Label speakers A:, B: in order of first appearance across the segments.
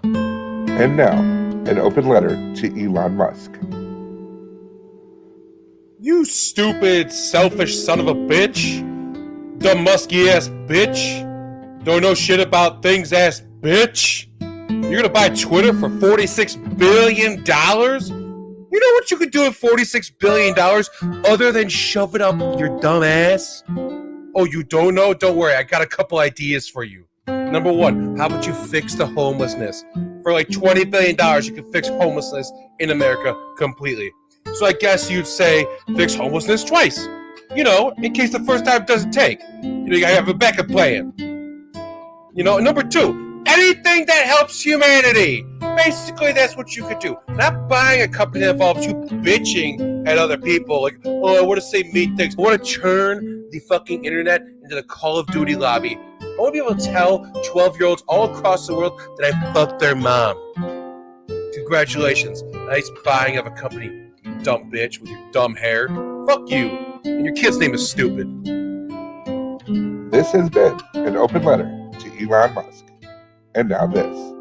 A: And now, an open letter to Elon Musk.
B: You stupid, selfish son of a bitch. Dumb musky ass bitch. Don't know shit about things ass bitch. You're gonna buy Twitter for $46 billion? You know what you could do with $46 billion other than shove it up your dumb ass? Oh, you don't know? Don't worry, I got a couple ideas for you. Number one, how about you fix the homelessness? For like $20 billion, you can fix homelessness in America completely. So I guess you'd say fix homelessness twice. You know, in case the first time doesn't take. You gotta have a backup plan. Number two, anything that helps humanity. Basically, that's what you could do. Not buying a company that involves you bitching at other people. Like, oh, I want to say mean things. I want to turn the fucking internet into the Call of Duty lobby. I want to be able to tell 12-year-olds all across the world that I fucked their mom. Congratulations. Nice buying of a company, you dumb bitch with your dumb hair. Fuck you. And your kid's name is stupid.
A: This has been an open letter to Elon Musk. And now this.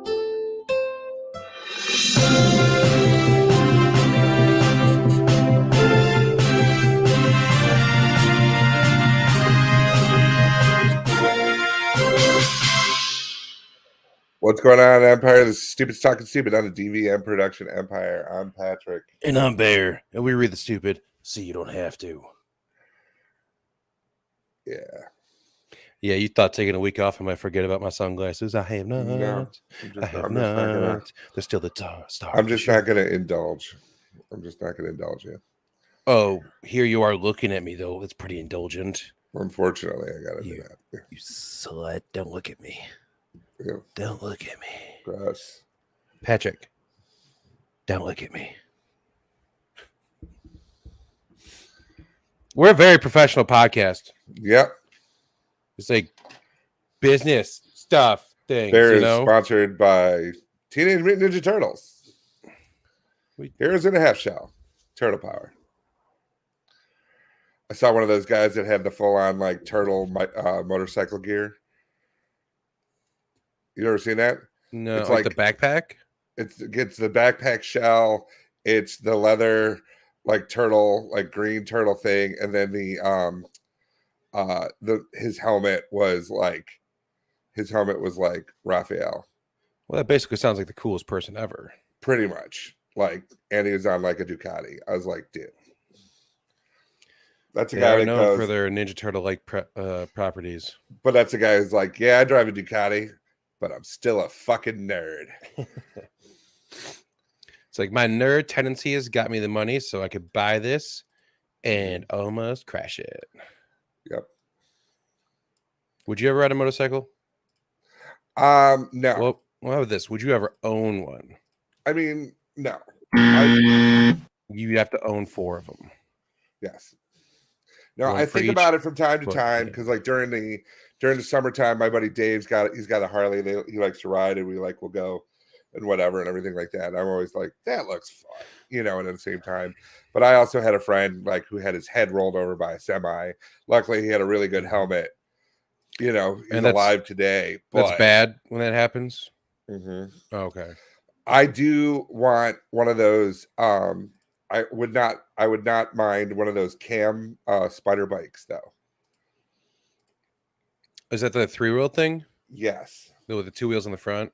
A: What's going on, Empire? This is Stupid's Talking Stupid on the DVM Production Empire. I'm Patrick.
B: And I'm Bear. And we read the stupid so you don't have to.
A: Yeah.
B: Yeah, you thought taking a week off I might forget about my sunglasses. I have not.
A: No,
B: I have not. They're still the star.
A: I'm just not going to indulge. I'm just not going to indulge you.
B: Oh, here you are looking at me, though. It's pretty indulgent.
A: Unfortunately, I got to do that. Yeah.
B: You slut. Don't look at me.
A: Yeah.
B: Don't look at me.
A: Gross.
B: Patrick, don't look at me. We're a very professional podcast.
A: Yep.
B: It's like business stuff things.
A: Bear is sponsored by Teenage Mutant Ninja Turtles. Heroes in a half shell. Turtle power. I saw one of those guys that had the full-on like turtle motorcycle gear. You ever seen that?
B: No, it's like the backpack.
A: It's the backpack shell. It's the leather like turtle, like green turtle thing, and then his helmet was like Raphael.
B: Well, that basically sounds like the coolest person ever.
A: Pretty much, like, and he was on like a Ducati. I was like, dude, that's a guy that
B: known for their Ninja Turtle like properties.
A: But that's a guy who's like, yeah, I drive a Ducati, but I'm still a fucking nerd.
B: It's like my nerd tendency has got me the money so I could buy this and almost crash it.
A: Yep.
B: Would you ever ride a motorcycle?
A: No.
B: Well, how about this? Would you ever own one?
A: I mean, no.
B: You'd have to own 4 of them.
A: Yes. No, I think about it from time to time because, like, during the summertime, my buddy Dave's got a Harley. He likes to ride, and we'll go and whatever and everything like that. And I'm always like, that looks fun, And at the same time, but I also had a friend like who had his head rolled over by a semi. Luckily, he had a really good helmet. He's alive today.
B: That's bad when that happens.
A: Mm-hmm.
B: Oh, okay.
A: I do want one of those. I would not mind one of those cam spider bikes though.
B: Is that the 3-wheel thing?
A: Yes.
B: With the 2 wheels in the front?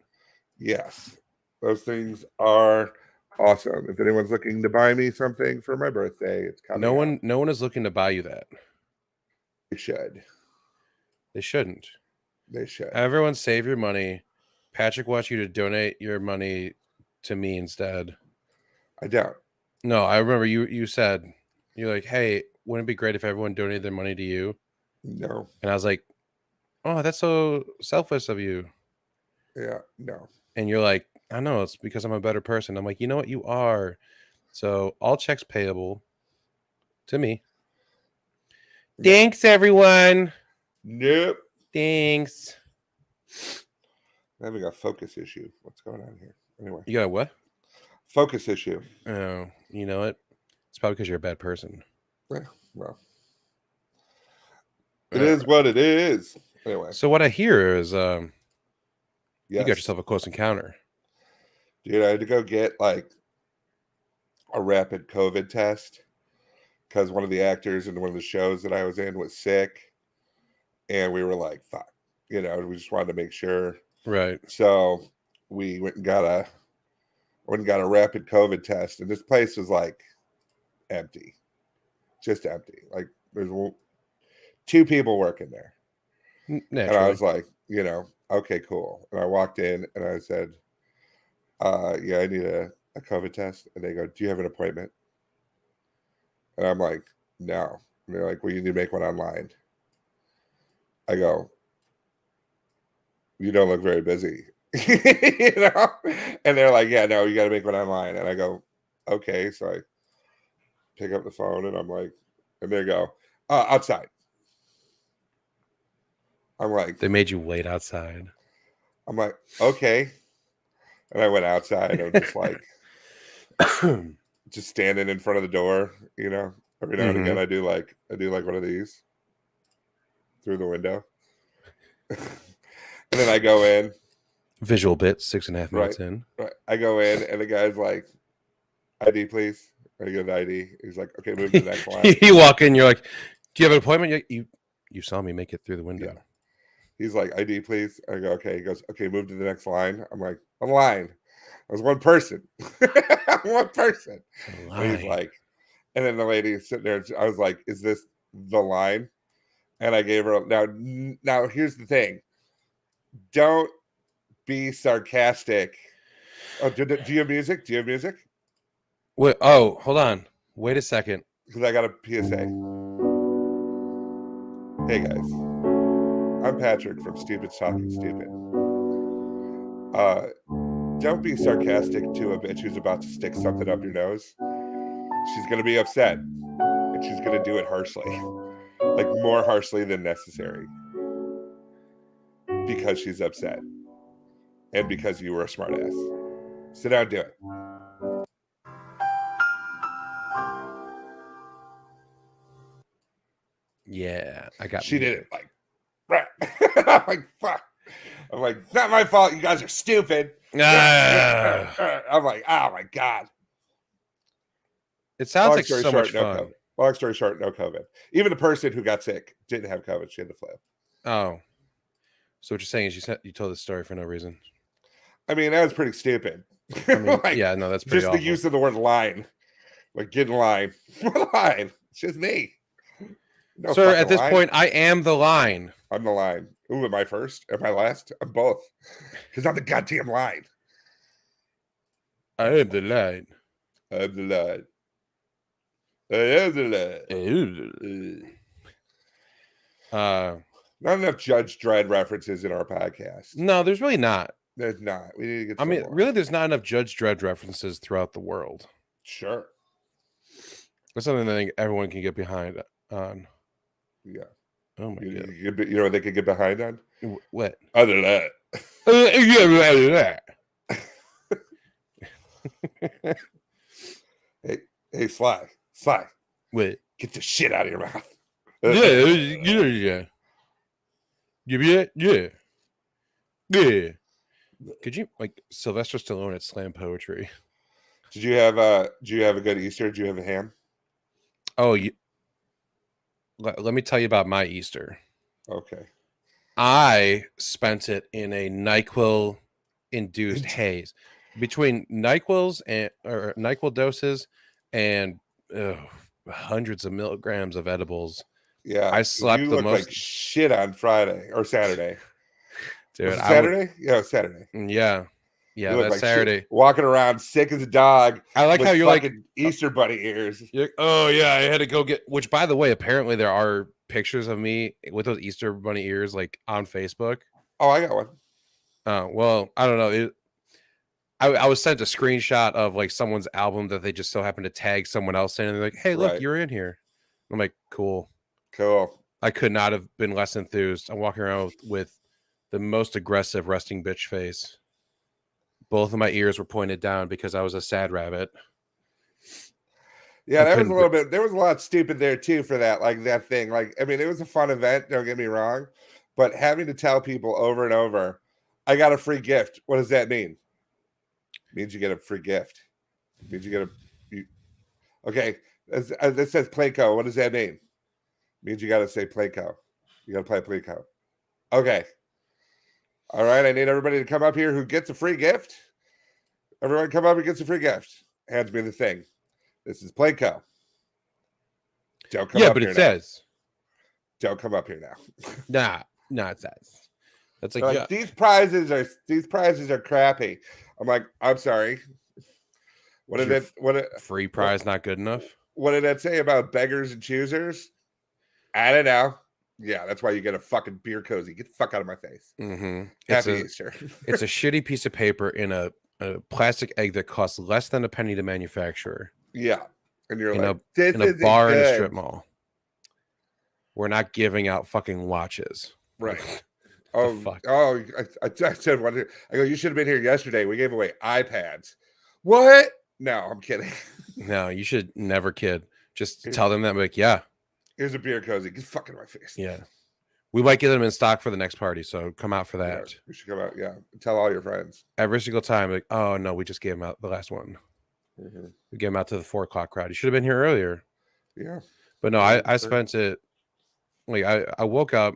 A: Yes. Those things are awesome. If anyone's looking to buy me something for my birthday, it's coming.
B: No one is looking to buy you that.
A: They should.
B: They shouldn't.
A: They should.
B: Everyone save your money. Patrick wants you to donate your money to me instead.
A: I don't.
B: No, I remember you said, you're like, hey, wouldn't it be great if everyone donated their money to you?
A: No.
B: And I was like, oh, that's so selfless of you.
A: Yeah, no.
B: And you're like, I know, it's because I'm a better person. I'm like, you know what? You are. So all checks payable to me. No. Thanks, everyone.
A: Nope.
B: Thanks.
A: I'm having a focus issue. What's going on here? Anyway.
B: You got a what?
A: Focus issue.
B: Oh, you know it? It's probably because you're a bad person.
A: Yeah, well. It is what it is. Anyway.
B: So what I hear is you got yourself a close encounter.
A: Dude, I had to go get like a rapid COVID test because one of the actors in one of the shows that I was in was sick, and we were like, "Fuck," we just wanted to make sure.
B: Right.
A: So we went and got a rapid COVID test, and this place was like empty, just empty. Like there's 2 people working there,
B: Naturally.
A: and I was like, okay, cool. And I walked in and I said, yeah, I need a COVID test. And they go, do you have an appointment? And I'm like, no. And they're like, well, you need to make one online. I go, you don't look very busy. And they're like, yeah, no, you got to make one online. And I go, okay. So I pick up the phone and I'm like, and they go, outside. I'm like,
B: they made you wait outside.
A: I'm like, okay. And I went outside. I'm just like, just standing in front of the door, every now and again I do like one of these through the window. And then I go in.
B: Visual bit, 6.5 minutes in.
A: Right. I go in and the guy's like, ID, please. I give the ID. He's like, okay, move to the next line.
B: You walk in, you're like, do you have an appointment? You saw me make it through the window.
A: Yeah. He's like, ID, please. I go, okay. He goes, okay, move to the next line. I'm like, a line. I was one person. One person. And he's like, and then the lady sitting there, I was like, is this the line? And I gave her, now here's the thing. Don't be sarcastic. Oh, do you have music? Do you have music?
B: Wait, oh, hold on. Wait a second.
A: Because I got a PSA. Hey guys, I'm Patrick from Stupid's Talking Stupid. Don't be sarcastic to a bitch who's about to stick something up your nose. She's going to be upset, and she's going to do it harshly, like more harshly than necessary, because she's upset and because you were a smartass. Sit down, do it.
B: Yeah, I got.
A: She did it like, right. I'm like, fuck. I'm like, it's not my fault. You guys are stupid. I'm like, oh my god.
B: It sounds like so much fun.
A: COVID. Long story short, no COVID. Even the person who got sick didn't have COVID. She had the flu.
B: Oh, so what you're saying is you told this story for no reason.
A: I mean, that was pretty stupid.
B: I mean, yeah, no, that's pretty
A: just
B: awful.
A: The use of the word line, like get in line. What line? It's just me.
B: No, sir, at this point, I am the line.
A: I'm the line. Ooh, am I first? Am I last? I'm both. Because I'm the goddamn line.
B: I am the line.
A: I'm the line. I am the line. Not enough Judge Dredd references in our podcast.
B: No, there's really not.
A: There's not. We need to get.
B: I mean, really, there's not enough Judge Dredd references throughout the world.
A: Sure.
B: That's something I think everyone can get behind on.
A: Yeah.
B: Oh my god.
A: You know what they could get behind on?
B: What?
A: Other than that. Hey, Sly.
B: What?
A: Get the shit out of your mouth.
B: Yeah. Give me that? Yeah. Could you like Sylvester Stallone at Slam Poetry?
A: Did you have a good Easter? Did you have a ham?
B: Oh, let me tell you about my Easter.
A: Okay.
B: I spent it in a NyQuil induced haze between NyQuils or NyQuil doses and hundreds of milligrams of edibles.
A: Yeah,
B: I slept
A: you
B: the
A: looked
B: most
A: like shit on Friday or Saturday.
B: Dude,
A: was it Saturday? Yeah, it was Saturday.
B: Yeah, that's like
A: Saturday. Shit, walking around sick as a dog.
B: I like how you're like
A: Easter bunny ears.
B: Like, oh yeah, I had to go get. Which, by the way, apparently there are pictures of me with those Easter bunny ears like on Facebook.
A: Oh, I got one.
B: Oh well, I don't know. I was sent a screenshot of like someone's album that they just so happened to tag someone else in, and they're like, "Hey, look, you're in here." I'm like, "Cool." I could not have been less enthused. I'm walking around with the most aggressive resting bitch face. Both of my ears were pointed down because I was a sad rabbit.
A: Yeah, that was a little bit. There was a lot stupid there too for that, like that thing. Like, I mean, it was a fun event. Don't get me wrong, but having to tell people over and over, "I got a free gift." What does that mean? Means you get a free gift. Means you get okay. This says Playco. What does that mean? Means you got to say Playco. You got to play Playco. Okay. All right. I need everybody to come up here who gets a free gift. Everyone come up and gets a free gift. Hands me the thing. This is Playco. Don't come up here. Yeah, but it says. Don't come up here
B: now. Nah, it says. That's
A: like these prizes are crappy. I'm like, I'm sorry. What did it?
B: Free prize not good enough?
A: What did that say about beggars and choosers? I don't know. Yeah, that's why you get a fucking beer cozy. Get the fuck out of my face.
B: Mm-hmm.
A: Happy Easter.
B: It's a shitty piece of paper in a plastic egg that costs less than a penny to manufacture.
A: Yeah, and you're
B: in a bar in a strip mall. We're not giving out fucking watches,
A: right? I said one. I go. You should have been here yesterday. We gave away iPads. What? No, I'm kidding.
B: No, you should never kid. Just tell them that, like, yeah.
A: Here's a beer cozy. Get fucking my face.
B: Yeah. We might get them in stock for the next party, so come out for that.
A: Yeah, we should come out, yeah. Tell all your friends.
B: Every single time, like, oh, no, we just gave them out the last one. Mm-hmm. We gave them out to the 4 o'clock crowd. You should have been here earlier.
A: Yeah.
B: But no, I spent it, like, I woke up,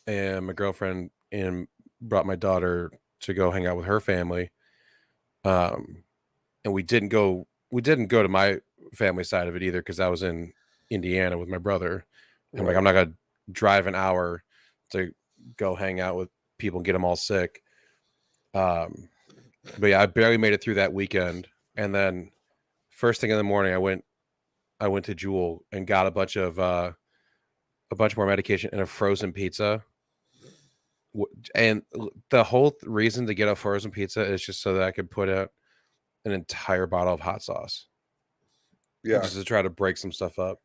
B: and my girlfriend brought my daughter to go hang out with her family. And we didn't go to my family side of it either, because I was in Indiana with my brother. And I'm like, I'm not gonna drive an hour to go hang out with people and get them all sick. But yeah, I barely made it through that weekend. And then first thing in the morning, I went to Jewel and got a bunch more medication and a frozen pizza. And the whole reason to get a frozen pizza is just so that I could put out an entire bottle of hot sauce.
A: Yeah,
B: just to try to break some stuff up.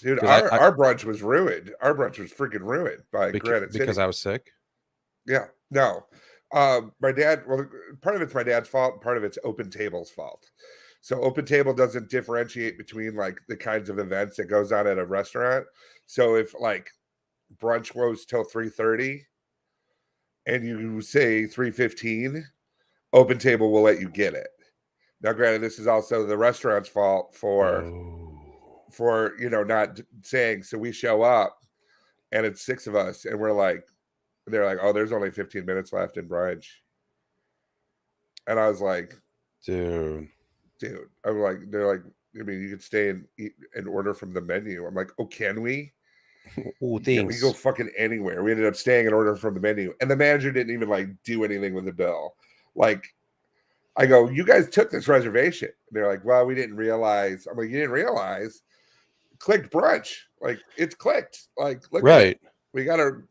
A: Dude, our brunch was ruined. Our brunch was freaking ruined by Granite City.
B: Because I was sick?
A: Yeah, no. My dad, well, part of it's my dad's fault, part of it's Open Table's fault. So Open Table doesn't differentiate between like the kinds of events that goes on at a restaurant. So if like brunch goes till 3:30 and you say 3:15, Open Table will let you get it. Now, granted, this is also the restaurant's fault for not saying. So we show up, and it's 6 of us, and they're like, oh, there's only 15 minutes left in brunch, and I was like,
B: dude,
A: I'm like, they're like, I mean, you could stay and eat and order from the menu. I'm like, oh, can we?
B: Oh, thanks.
A: Yeah, we go fucking anywhere. We ended up staying and ordering from the menu, and the manager didn't even like do anything with the bill, like. I go, you guys took this reservation. They're like, well, we didn't realize. I'm like, you didn't realize? Clicked brunch. Like, it's clicked. Like, look,
B: right.
A: We got to,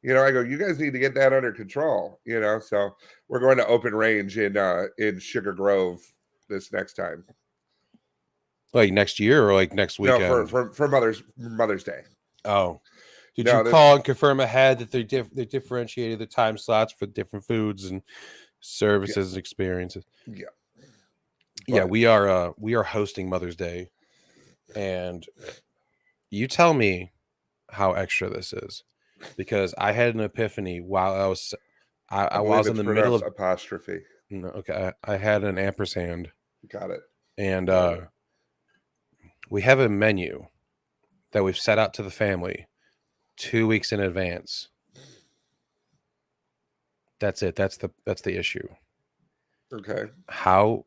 A: I go, you guys need to get that under control, So we're going to Open Range in Sugar Grove this next time.
B: Like next year or like next weekend?
A: No, for Mother's Day.
B: Oh. Did you call and confirm ahead that they differentiated the time slots for different foods and services and experiences? Yeah, we are hosting Mother's Day, and you tell me how extra this is, because I had an epiphany while I was in the middle of
A: apostrophe.
B: No, okay, I had an ampersand.
A: Got it.
B: And we have a menu that we've set out to the family 2 weeks in advance. That's it. That's the issue.
A: Okay.
B: How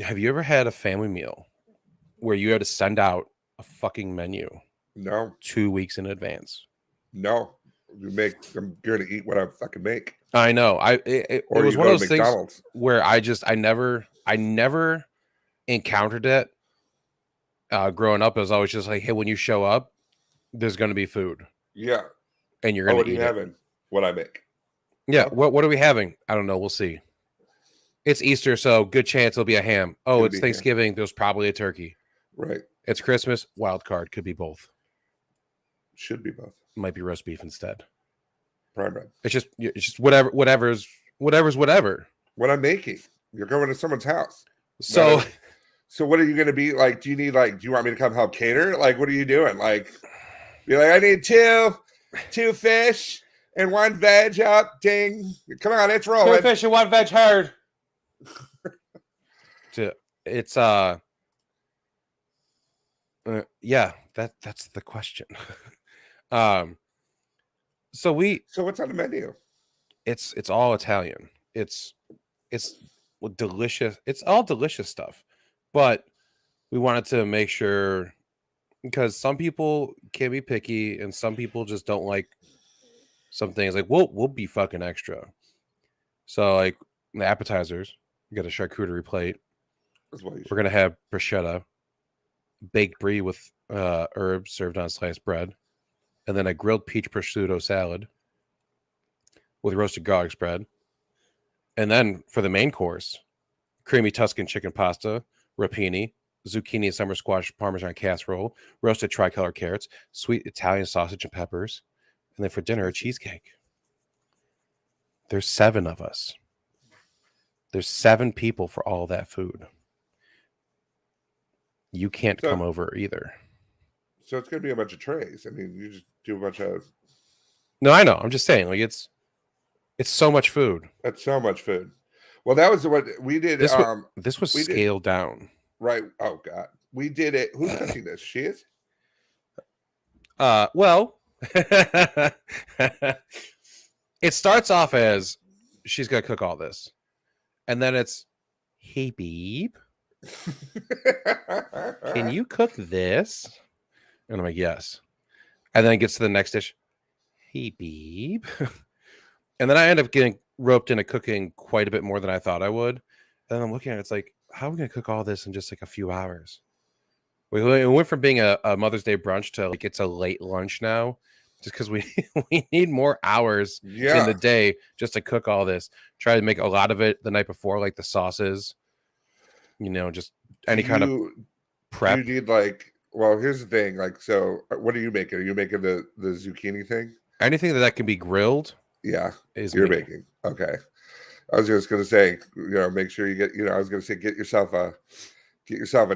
B: have you ever had a family meal where you had to send out a fucking menu?
A: No.
B: 2 weeks in advance.
A: No. I'm going to eat what I fucking make.
B: I know. It was one of those things where I never encountered it. Growing up, it was always just like, hey, when you show up, there's going to be food.
A: Yeah.
B: And you're going to eat it.
A: What are you having? What I make.
B: Yeah. What are we having? I don't know. We'll see. It's Easter, so good chance it'll be a ham. Oh, it's Thanksgiving. There's probably a turkey.
A: Right.
B: It's Christmas. Wild card. Could be both.
A: Should be both.
B: Might be roast beef instead.
A: Prime rib.
B: It's just whatever's whatever.
A: What I'm making. You're going to someone's house.
B: So
A: what are you going to be like? Do you want me to come help cater? Like, what are you doing? Like, be like, I need two fish And one veg up, ding. Come on, it's rolling.
B: 2 fish and 1 veg herd. It's yeah, that's the question. So
A: what's on the menu?
B: It's all Italian. It's delicious. It's all delicious stuff. But we wanted to make sure, because some people can be picky and some people just don't like some things. Like we'll be fucking extra. So like the appetizers, we got a charcuterie plate. We're gonna have bruschetta, baked brie with herbs served on sliced bread, and then a grilled peach prosciutto salad with roasted garlic spread. And then for the main course, creamy Tuscan chicken pasta, rapini, zucchini and summer squash parmesan casserole, roasted tricolor carrots, sweet Italian sausage and peppers, and then for dinner, a cheesecake. There's 7 of us. There's 7 people for all that food. You can't come over either.
A: So it's going to be a bunch of trays. I mean, you just do a bunch of...
B: No, I know. I'm just saying, like, it's so much food.
A: That's so much food. Well, that was what we did.
B: This was scaled down.
A: Right. Oh, God. We did it. Who's cooking this? She is?
B: Well, it starts off as she's going to cook all this. And then it's, hey, babe, can you cook this? And I'm like, yes. And then it gets to the next dish. Hey, babe. And then I end up getting roped into cooking quite a bit more than I thought I would. And I'm looking at it, it's like, how are we going to cook all this in just like a few hours? We went from being a Mother's Day brunch to like it's a late lunch now, just because we need more hours in the day just to cook all this. Try to make a lot of it the night before, like the sauces, just any kind of prep.
A: You need like, well, here's the thing. Like, so what are you making? Are you making the zucchini thing?
B: Anything that can be grilled.
A: Yeah, you're making. Okay. I was just going to say, make sure you get, I was going to say, get yourself a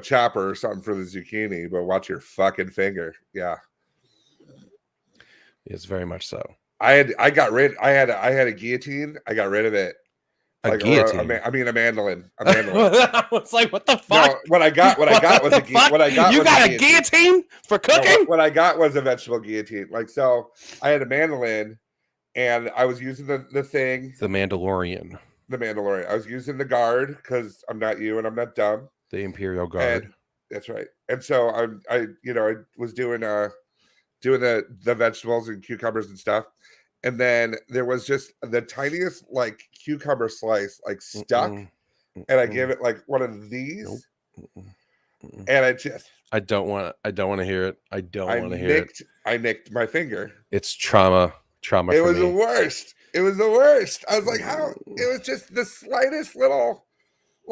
A: chopper or something for the zucchini, but watch your fucking finger. Yeah.
B: It's very much so.
A: I had a guillotine. I got rid of it.
B: A guillotine.
A: A mandolin.
B: I was like, what the fuck?
A: No, what I got was a guillotine.
B: You got a guillotine for cooking?
A: No, what I got was a vegetable guillotine. Like, so I had a mandolin and I was using the thing.
B: The Mandalorian.
A: I was using the guard because I'm not you and I'm not dumb.
B: The Imperial Guard.
A: And that's right. And so I was doing the vegetables and cucumbers and stuff. And then there was just the tiniest like cucumber slice like stuck. And I gave it like one of these. And
B: I don't want to hear it. I don't want to hear it.
A: I nicked my finger.
B: It's trauma.
A: It was the worst. It was the worst. I was like, how? It was just the slightest little,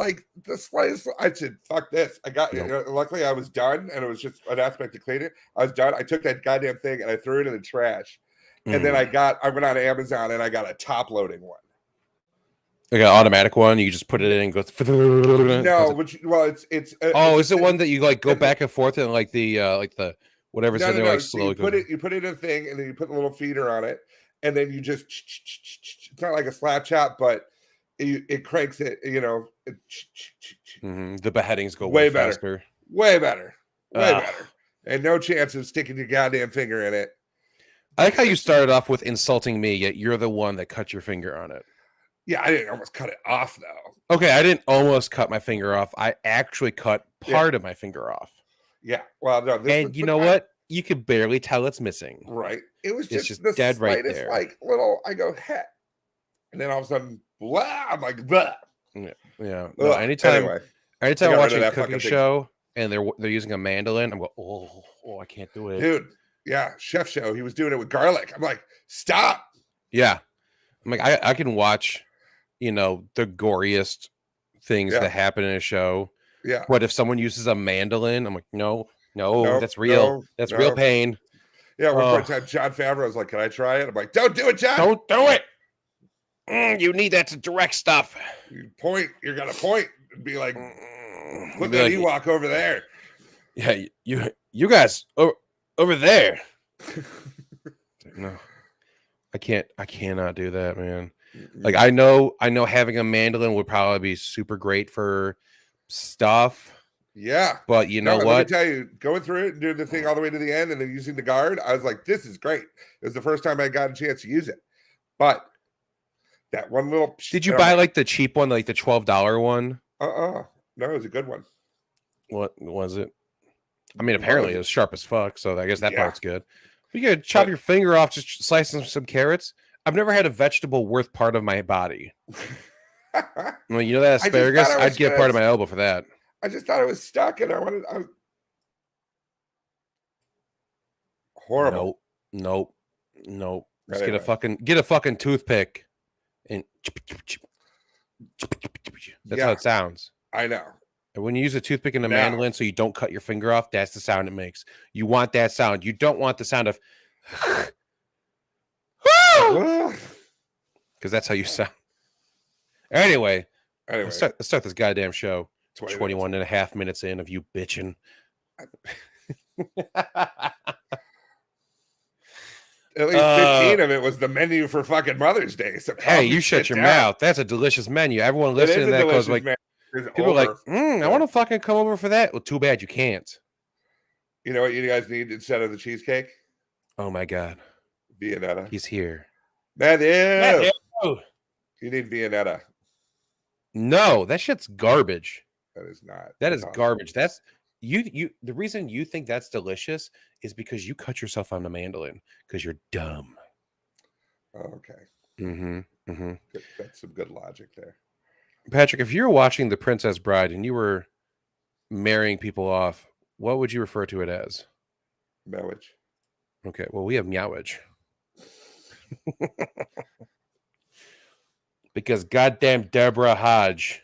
A: I said, fuck this. I got, luckily I was done and it was just an aspect to clean it. I was done. I took that goddamn thing and I threw it in the trash. And then I went on Amazon and I got a top loading one.
B: Like an automatic one, you just put it in and go.
A: No, it's.
B: Is it one that you like go back and forth and like the whatever's in there like slowly?
A: You put it in a thing and then you put the little feeder on it and then you just. It's not like a slap chop, but it cranks it.
B: The beheadings go way faster.
A: Way better. And no chance of sticking your goddamn finger in it.
B: I like how you started off with insulting me, yet you're the one that cut your finger on it.
A: Yeah, I didn't almost cut it off, though.
B: Okay, I didn't almost cut my finger off. I actually cut part of my finger off.
A: Yeah, well, no.
B: And you know what? You could barely tell it's missing.
A: Right. It was just
B: the dead right there.
A: Like little, I go, heh. And then all of a sudden, blah, I'm like, blah.
B: Yeah. No, anytime I watch a cooking show and they're using a mandolin, I'm going, oh, I can't do it.
A: Dude, yeah, chef show. He was doing it with garlic. I'm like, stop.
B: Yeah. I'm like, I can watch, the goriest things that happen in a show.
A: Yeah.
B: But if someone uses a mandolin, I'm like, no, that's real. That's real pain.
A: Yeah. One time, John Favreau was like, can I try it? I'm like, don't do it, John.
B: Don't do it. You need that to direct stuff.
A: You're going to point and be like, put that Ewok over there.
B: Yeah. You guys over there. No. I cannot do that, man.
A: Mm-mm.
B: Like I know having a mandolin would probably be super great for stuff.
A: Yeah.
B: But you know
A: Let
B: what?
A: me tell you, going through it and doing the thing all the way to the end and then using the guard, I was like, this is great. It was the first time I got a chance to use it. But that one little...
B: Did you buy like the cheap one, like the $12 one?
A: No, it was a good one.
B: What was it? I mean, apparently it was sharp as fuck, so I guess that part's good. But you could chop your finger off, just slicing some carrots. I've never had a vegetable worth part of my body. Well, you know that asparagus? I'd give part of my elbow for that.
A: I just thought it was stuck, and I was horrible.
B: Nope. Just get a fucking toothpick, and that's how it sounds.
A: I know.
B: And when you use a toothpick and a mandolin, so you don't cut your finger off, that's the sound it makes. You want that sound. You don't want the sound of, because that's how you sound. Anyway, let's start this goddamn show. 21 and a half minutes in of you bitching.
A: At least 15 of it was the menu for fucking Mother's Day. So
B: hey, you shut your mouth. That's a delicious menu. Everyone listening to that goes like, people are like, I want to fucking come over for that. Well, too bad you can't.
A: You know what you guys need instead of the cheesecake?
B: Oh my God.
A: Viennetta.
B: He's here.
A: Matthew. You need Viennetta.
B: No, that shit's garbage.
A: That is not.
B: That is garbage. That's you. The reason you think that's delicious is because you cut yourself on the mandolin because you're dumb.
A: Okay.
B: Mm-hmm.
A: That's some good logic there.
B: Patrick, if you were watching The Princess Bride and you were marrying people off, what would you refer to it as?
A: Meowiage.
B: Okay. Well, we have Meowiage. Because goddamn Deborah Hodge.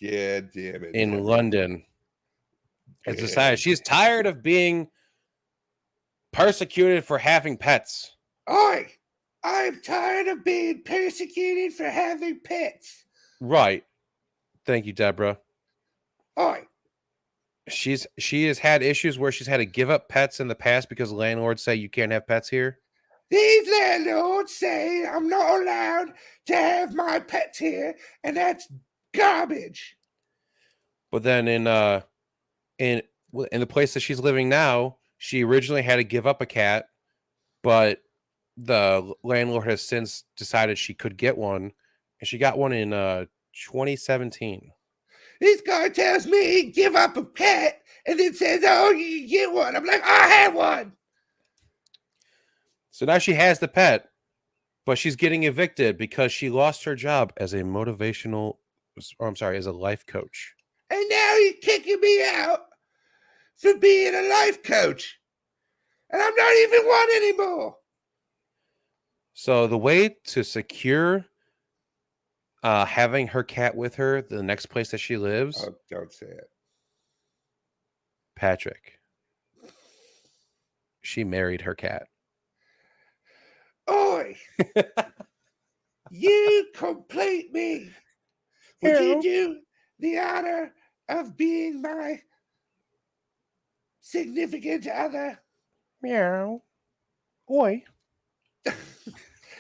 A: Yeah, damn it.
B: In London has decided she's tired of being persecuted for having pets.
A: I'm tired of being persecuted for having pets.
B: Right. Thank you, Deborah. She has had issues where she's had to give up pets in the past because landlords say you can't have pets here.
A: These landlords say I'm not allowed to have my pets here, and that's garbage.
B: But then in the place that she's living now, she originally had to give up a cat, but the landlord has since decided she could get one, and she got one in 2017.
A: This guy tells me give up a pet and then says, "Oh, you can get one." I'm like, "I had one."
B: So now she has the pet, but she's getting evicted because she lost her job as a as a life coach.
A: And now he's kicking me out for being a life coach. And I'm not even one anymore.
B: So the way to secure having her cat with her, the next place that she lives.
A: Oh, don't say it.
B: Patrick. She married her cat.
A: Oi! You complete me. Would you do the honor of being my significant other?
B: Meow. Oi.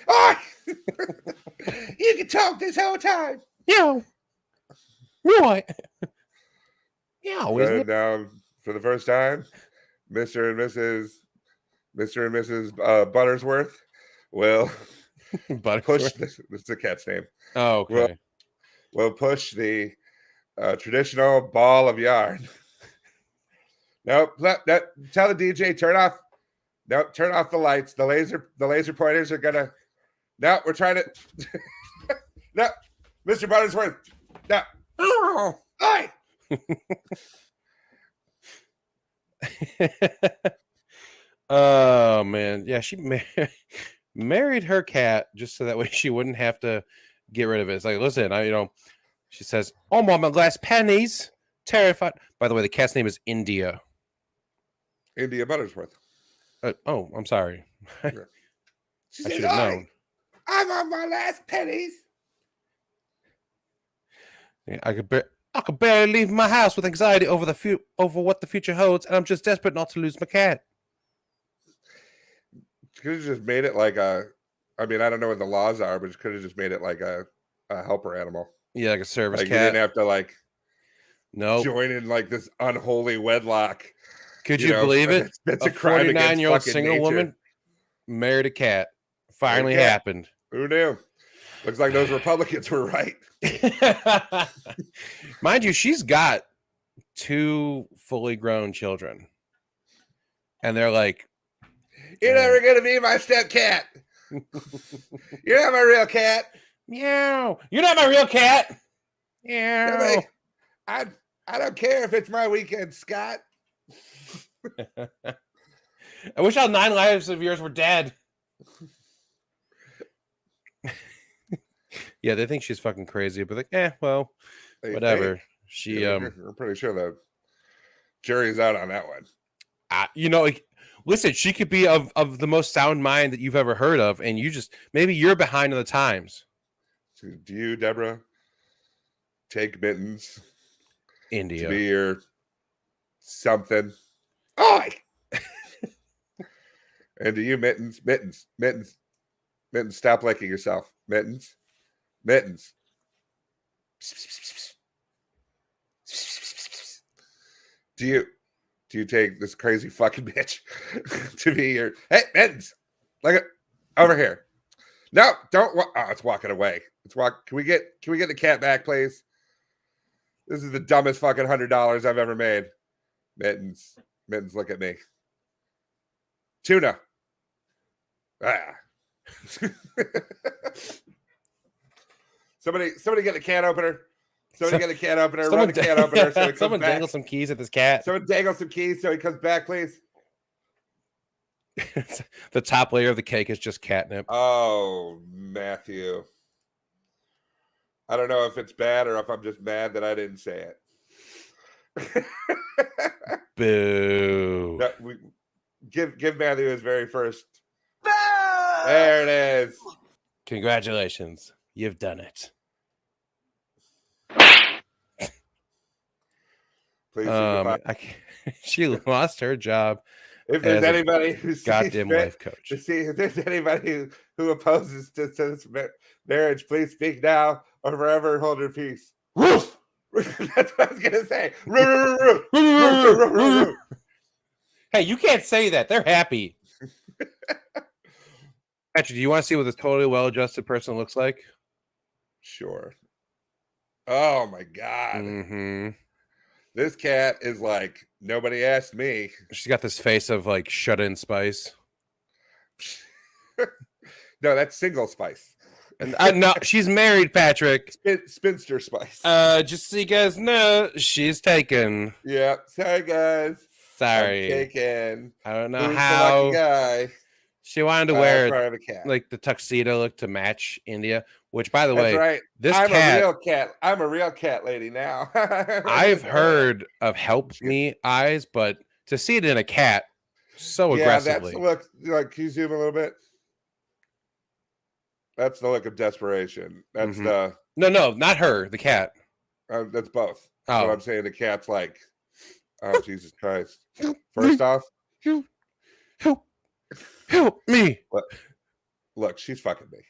A: Oi! You can talk this whole time.
B: Meow. What? Meow.
A: And for the first time, Mr. and Mrs. Buttersworth will push this is the cat's name.
B: Oh, okay.
A: We'll push the traditional ball of yarn. Nope. Tell the DJ turn off. Nope. Turn off the lights. The laser pointers are gonna. No, we're trying to. No, Mr. Buttersworth. No.
B: Oh.
A: Hi.
B: Oh man, yeah, she married her cat just so that way she wouldn't have to get rid of it. It's like, listen, she says, "Oh, my last pennies." Terrified. By the way, the cat's name is India.
A: India Buttersworth.
B: Oh, I'm sorry.
A: She said, known. I'm on my last pennies.
B: Yeah, I could barely leave my house with anxiety over what the future holds, and I'm just desperate not to lose my cat.
A: Could have just made it like a I mean, I don't know what the laws are, but it could have just made it like a helper animal.
B: Yeah, like a service
A: like
B: cat.
A: You didn't have to like
B: join
A: in like this unholy wedlock.
B: Could you believe it?
A: That's
B: a 49-year-old single woman married a cat. Finally happened.
A: Who knew? Looks like those Republicans were right.
B: Mind you, she's got 2 fully grown children. And they're like,
A: you're never going to be my step cat. You're not my real cat.
B: Meow. You're not my real cat. Meow.
A: I don't care if it's my weekend, Scott.
B: I wish all 9 lives of yours were dead. Yeah, they think she's fucking crazy, but like, well, whatever.
A: I'm pretty sure the jury's out on that one.
B: Listen, she could be of the most sound mind that you've ever heard of, and maybe you're behind on the times.
A: So do you, Deborah, take Mittens
B: India
A: to be your something? Oh, and do you, Mittens, stop licking yourself, Mittens. Do you take this crazy fucking bitch to be your Mittens? Like over here. No, don't. Oh, it's walking away. Can we get the cat back, please? This is the dumbest fucking $100 I've ever made. Mittens, look at me. Tuna. Somebody get a can opener. Somebody get a can opener. Run the can opener. So
B: someone dangle some keys at this cat.
A: Someone dangle some keys so he comes back, please.
B: The top layer of the cake is just catnip.
A: Oh, Matthew. I don't know if it's bad or if I'm just mad that I didn't say it.
B: Boo.
A: Give Matthew his very first. There it is.
B: Congratulations. You've done it.
A: Please.
B: She lost her job.
A: If there's anybody who's
B: goddamn life coach,
A: if there's anybody who opposes to this marriage, please speak now or forever hold your peace. Woof! That's what I was gonna say.
B: Hey, you can't say that. They're happy. Patrick, do you want to see what this totally well-adjusted person looks like?
A: Sure. Oh my God.
B: Mm-hmm.
A: This cat is like, nobody asked me.
B: She's got this face of like shut-in Spice.
A: No, that's single Spice.
B: No, she's married, Patrick.
A: Spinster Spice.
B: Just so you guys know, she's taken.
A: Yeah. Sorry, guys.
B: Sorry.
A: I'm taken.
B: I don't know
A: Who's
B: how.
A: The lucky guy?
B: She wanted to wear like the tuxedo look to match India, which, by the way,
A: right. I'm a real cat. I'm a real cat lady now.
B: I've heard of help me eyes, but to see it in a cat so aggressively.
A: That's can you zoom a little bit? That's the look of desperation. That's the
B: no, not her, the cat.
A: That's both.
B: Oh,
A: what I'm saying, the cat's like, oh Jesus Christ! First off,
B: help me!
A: Look, she's fucking me.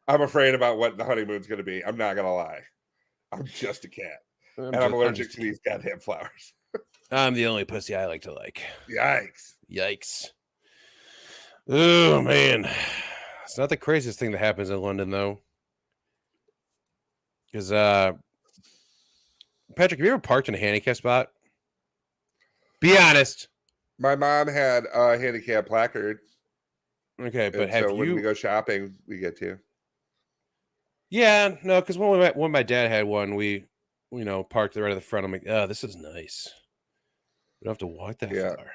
A: I'm afraid about what the honeymoon's going to be. I'm not going to lie. I'm just a cat, and I'm allergic to these goddamn flowers.
B: I'm the only pussy I like to like.
A: Yikes!
B: Oh man, it's not the craziest thing that happens in London though. Because Patrick, have you ever parked in a handicap spot? Be honest.
A: My mom had a handicap placard.
B: Okay, but
A: when we go shopping, we get to.
B: Yeah, no, because when my dad had one, we parked right at the front. I'm like, oh, this is nice. We don't have to walk that far.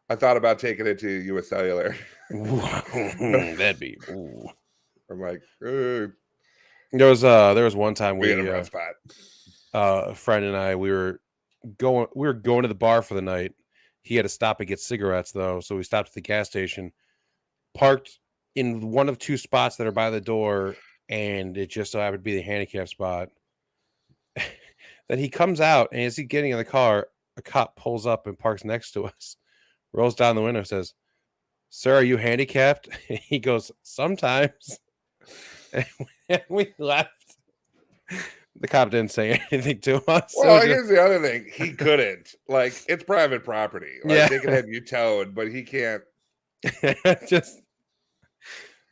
A: I thought about taking it to US Cellular.
B: That'd be. Ooh.
A: I'm like,
B: there was one time we
A: in a rough spot.
B: A friend and I we were going to the bar for the night. He had to stop and get cigarettes though, so we stopped at the gas station, parked in one of 2 spots that are by the door, and it just so happened to be the handicap spot. Then he comes out, and as he's getting in the car, a cop pulls up and parks next to us. rolls down the window, says, "Sir, are you handicapped?" And he goes, "Sometimes." And we left. The cop didn't say anything to us.
A: Well, here's the other thing. He couldn't. Like, it's private property. Like, they can have you towed, but he can't.
B: Just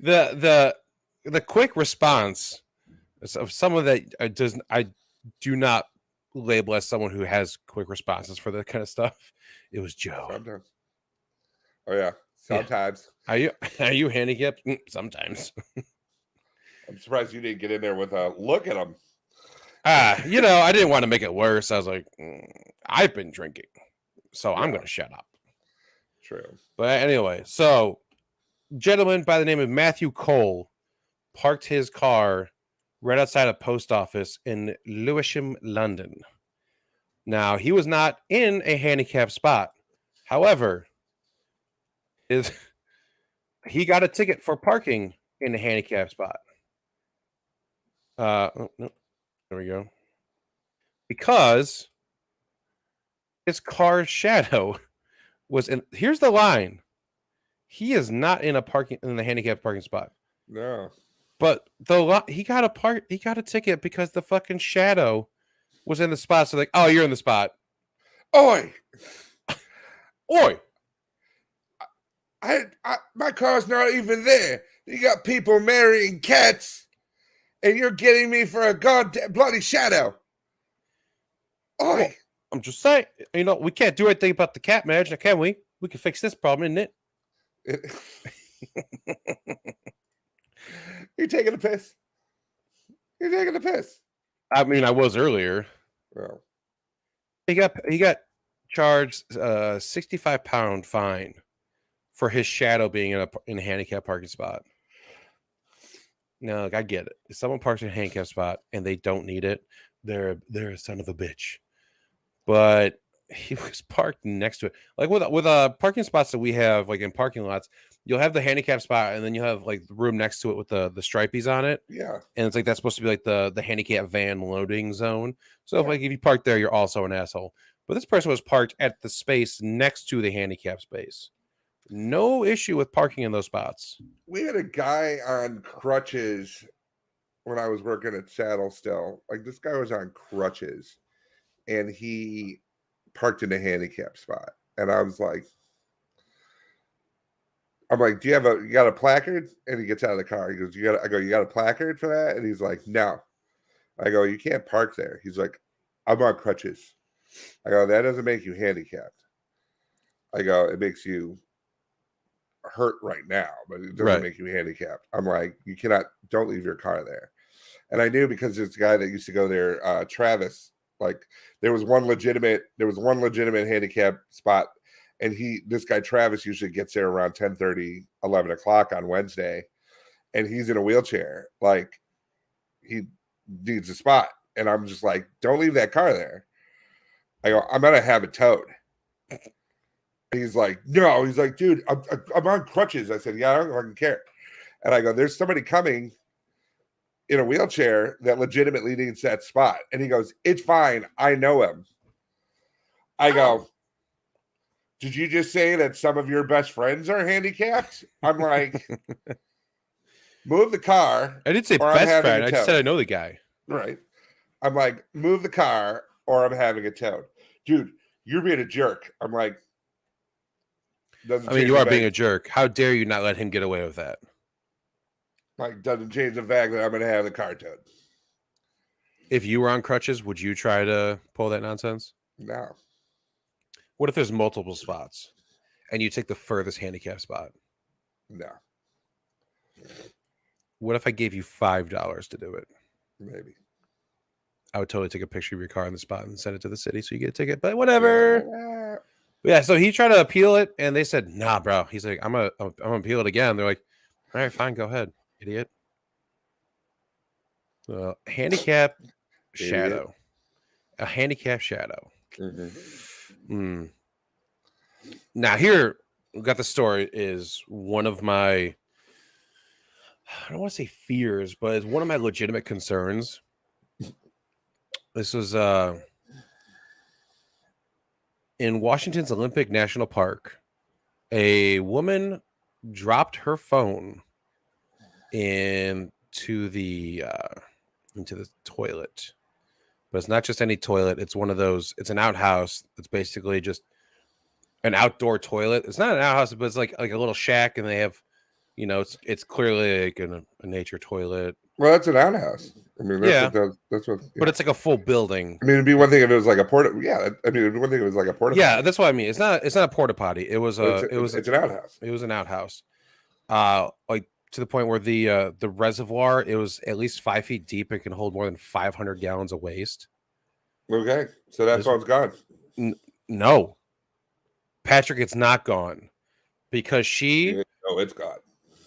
B: the quick response of someone that I do not label as someone who has quick responses for that kind of stuff. It was Joe.
A: Sometimes. Oh yeah, sometimes.
B: Yeah. Are you handicapped? Sometimes.
A: I'm surprised you didn't get in there with a look at him.
B: I didn't want to make it worse. I was like, I've been drinking, so I'm going to shut up.
A: True.
B: But anyway, so gentleman by the name of Matthew Cole parked his car right outside a post office in Lewisham, London. Now, he was not in a handicapped spot. However, he got a ticket for parking in a handicapped spot. No, there we go. Because his car's shadow was in. Here's the line. He is not in the handicapped parking spot.
A: No.
B: But he got a ticket because the fucking shadow was in the spot. So like, oh, you're in the spot.
A: Oi.
B: Oi.
A: My car's not even there. You got people marrying cats, and you're getting me for a goddamn bloody shadow. Oi.
B: Well, I'm just saying, we can't do anything about the cat marriage, now can we? We can fix this problem, isn't it?
A: You're taking a piss. You're taking a piss.
B: I mean, I was earlier.
A: Well,
B: he got charged a 65-pound fine for his shadow being in a handicapped parking spot. Now, I get it. If someone parks in a handicapped spot and they don't need it, they're a son of a bitch. But he was parked next to it. Like with parking spots that we have, like in parking lots, you'll have the handicap spot and then you'll have like the room next to it with the stripies on it.
A: Yeah.
B: And it's like that's supposed to be like the handicap van loading zone. So if you park there, you're also an asshole. But this person was parked at the space next to the handicap space. No issue with parking in those spots.
A: We had a guy on crutches when I was working at Saddle still. Like, this guy was on crutches and he parked in a handicap spot. And I was like, do you got a placard? And he gets out of the car. He goes, you got a placard for that? And he's like, no. I go, you can't park there. He's like, I'm on crutches. I go, that doesn't make you handicapped. I go, it makes you hurt right now, but it doesn't make you handicapped. I'm like, don't leave your car there. And I knew because there's a guy that used to go there, Travis, like there was one legitimate handicap spot. And this guy, Travis, usually gets there around 10:30, 11 o'clock on Wednesday. And he's in a wheelchair. Like, he needs a spot. And I'm just like, don't leave that car there. I go, I'm going to have it towed. He's like, no. He's like, dude, I'm on crutches. I said, yeah, I don't fucking care. And I go, there's somebody coming in a wheelchair that legitimately needs that spot. And he goes, it's fine. I know him. I go, did you just say that some of your best friends are handicapped? I'm like, move the car.
B: I didn't say best friend. I just said I know the guy.
A: Right. I'm like, move the car or I'm having it towed. Dude, you're being a jerk. I'm like,
B: you are being a jerk. How dare you not let him get away with that?
A: Like, doesn't change the fact that I'm going to have the car towed.
B: If you were on crutches, would you try to pull that nonsense?
A: No.
B: What if there's multiple spots and you take the furthest handicap spot?
A: No.
B: What if I gave you $5 to do it?
A: Maybe.
B: I would totally take a picture of your car on the spot and send it to the city so you get a ticket, but whatever. Yeah, so he tried to appeal it and they said, nah, bro. He's like, I'm gonna appeal it again. They're like, all right, fine, go ahead, idiot. Handicap shadow. A handicap shadow. Mm-hmm. Now here we got the story is one of my, I don't want to say fears, but it's one of my legitimate concerns. This was in Washington's Olympic National Park. A woman dropped her phone into the toilet. But it's not just any toilet. It's one of those. It's an outhouse. It's basically just an outdoor toilet. It's not an outhouse, but it's like a little shack, and they have, it's clearly like a nature toilet.
A: Well, that's an outhouse. I mean, that's
B: Yeah.
A: that's what. Yeah.
B: But it's like a full building.
A: I mean, it'd be one thing if it was like a porta. Yeah, I mean, it'd be one thing if it was like a porta.
B: Yeah,
A: potty.
B: that's what I mean. It's not a porta potty. It was
A: it's an outhouse.
B: It was an outhouse. Like to the point where the reservoir, it was at least 5 feet deep. It can hold more than 500 gallons of waste.
A: Okay, so that phone's gone.
B: No, Patrick, it's not gone because she.
A: No, it's gone.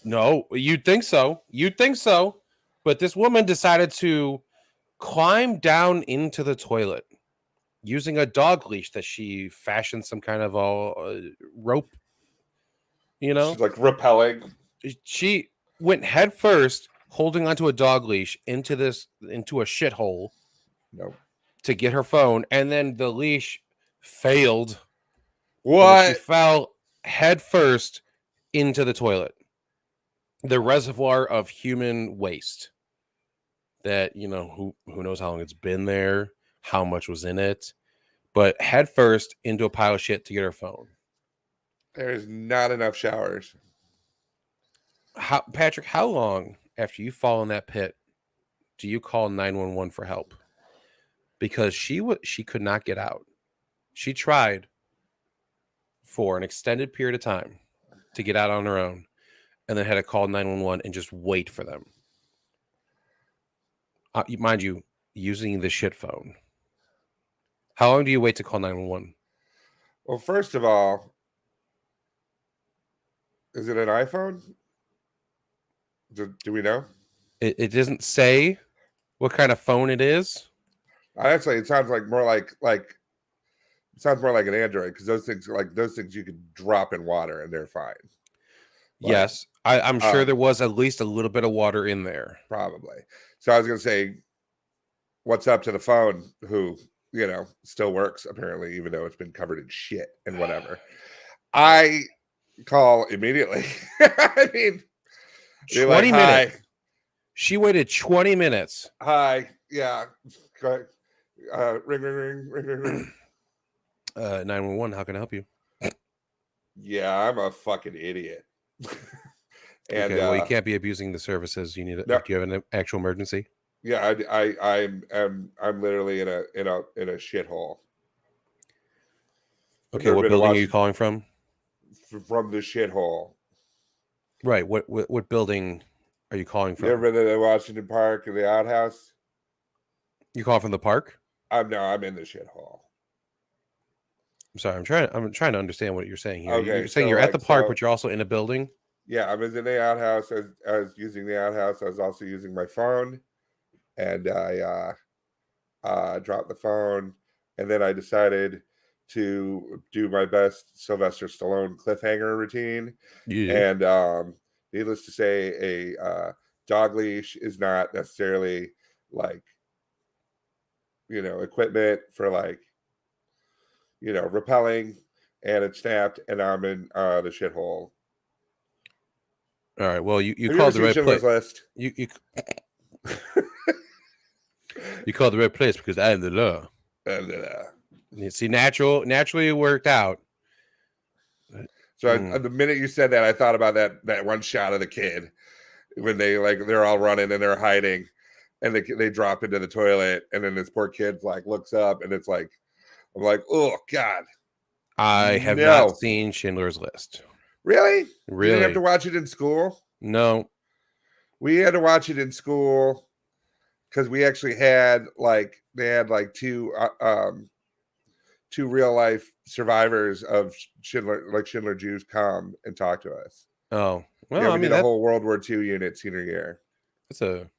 B: No, you'd think so. You'd think so, but this woman decided to climb down into the toilet using a dog leash that she fashioned some kind of a rope.
A: She's like rappelling.
B: She went head first, holding onto a dog leash into a shithole.
A: No.
B: To get her phone, and then the leash failed.
A: What?
B: She fell head first into the toilet. The reservoir of human waste. That, who knows how long it's been there, how much was in it, but head first into a pile of shit to get her phone.
A: There's not enough showers.
B: Patrick, how long after you fall in that pit do you call 911 for help? Because she could not get out. She tried for an extended period of time to get out on her own, and then had to call 911 and just wait for them. Mind you, using the shit phone. How long do you wait to call 911?
A: Well, first of all, is it an iPhone? Do we know?
B: It doesn't say what kind of phone it is.
A: Actually, it sounds like more like it sounds more like an Android, because those things you could drop in water and they're fine.
B: Yes, I'm sure there was at least a little bit of water in there.
A: Probably. So I was going to say, what's up to the phone, who, still works, apparently, even though it's been covered in shit and whatever. I call immediately. I mean,
B: 20 minutes. She waited 20 minutes.
A: Hi. Yeah. Go ahead. Ring.
B: 911, how can I help you?
A: Yeah, I'm a fucking idiot.
B: And well, you can't be abusing the services. You need it. No. Do you have an actual emergency?
A: Yeah, I'm literally in a shithole.
B: Okay, what building are you calling from?
A: From the shithole.
B: Right. What building are you calling from?
A: You ever been to the Washington Park or the outhouse?
B: You call from the park?
A: I'm in the shithole.
B: I'm sorry. I'm trying to understand what you're saying here.
A: Okay,
B: you're saying you're at the park, but you're also in a building.
A: Yeah, I was in the outhouse. I was using the outhouse. I was also using my phone, and I dropped the phone. And then I decided to do my best Sylvester Stallone cliffhanger routine. Yeah. And needless to say, a dog leash is not necessarily like, equipment for like, rappelling, and it snapped, and I'm in the shithole.
B: All right. Well, you called the right place.
A: List?
B: You you called the right place because I am the law. You see, naturally it worked out.
A: So the minute you said that, I thought about that one shot of the kid when they're all running and they're hiding, and they drop into the toilet, and then this poor kid looks up, and it's like, I'm like, oh God.
B: I have not seen Schindler's List.
A: Really?
B: Really?
A: You didn't have to watch it in school?
B: No.
A: We had to watch it in school because we actually had two real life survivors of Schindler Jews come and talk to us.
B: Oh, well,
A: yeah, we did a whole World War II unit senior year.
B: That's a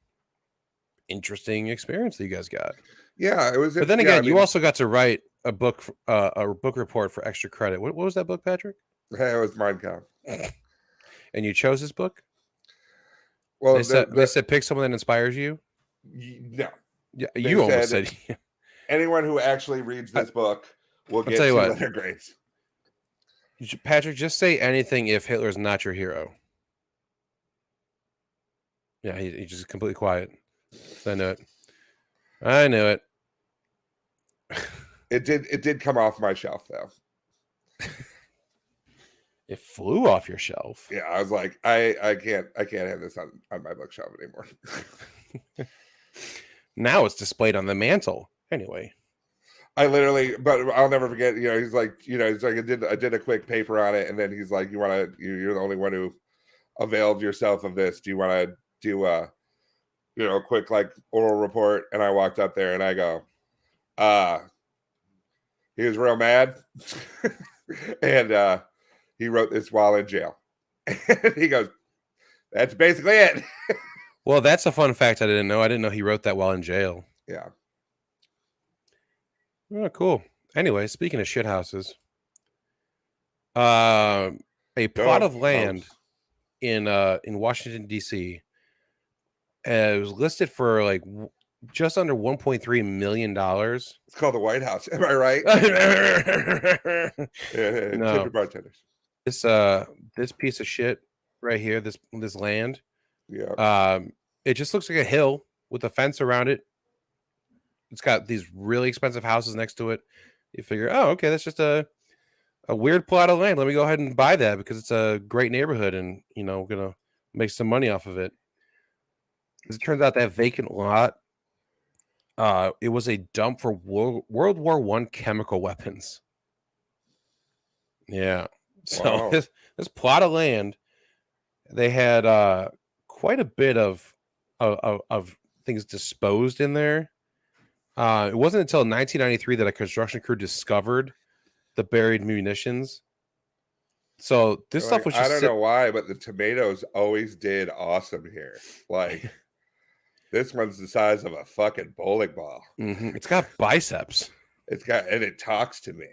B: interesting experience that you guys got.
A: Yeah, it was.
B: But then again, you also got to write a book report for extra credit. What was that book, Patrick?
A: It was Mein Kampf.
B: And you chose this book?
A: Well,
B: they said pick someone that inspires you.
A: No.
B: Yeah, you almost said
A: anyone who actually reads this book will get 2 letter grades.
B: Patrick, just say anything if Hitler's not your hero. Yeah, he's just completely quiet. I knew it. I knew it.
A: It did come off my shelf though.
B: It flew off your shelf.
A: Yeah, I was like, I can't have this on my bookshelf anymore.
B: Now it's displayed on the mantle. Anyway.
A: I literally, but I'll never forget, he's like, I did a quick paper on it, and then he's like, you're the only one who availed yourself of this. Do you want to do a quick like oral report? And I walked up there and I go, he was real mad. And he wrote this while in jail. And he goes, that's basically it.
B: Well, that's a fun fact I didn't know. I didn't know he wrote that while in jail.
A: Yeah.
B: Oh, cool. Anyway, speaking of shit houses, a plot of land in Washington D.C. It was listed for like just under $1.3 million.
A: It's called the White House. Am I right?
B: No.
A: Bartenders.
B: This piece of shit right here, this land.
A: Yeah.
B: It just looks like a hill with a fence around it. It's got these really expensive houses next to it. You figure, oh, okay, that's just a weird plot of land. Let me go ahead and buy that because it's a great neighborhood and, we're going to make some money off of it. As it turns out, that vacant lot, it was a dump for World War I chemical weapons. Yeah. So
A: wow.
B: this plot of land, they had quite a bit of things disposed in there. It wasn't until 1993 that a construction crew discovered the buried munitions. So this stuff was just
A: I don't know why, but the tomatoes always did awesome here. Like this one's the size of a fucking bowling ball.
B: Mm-hmm. It's got biceps.
A: And it talks to me.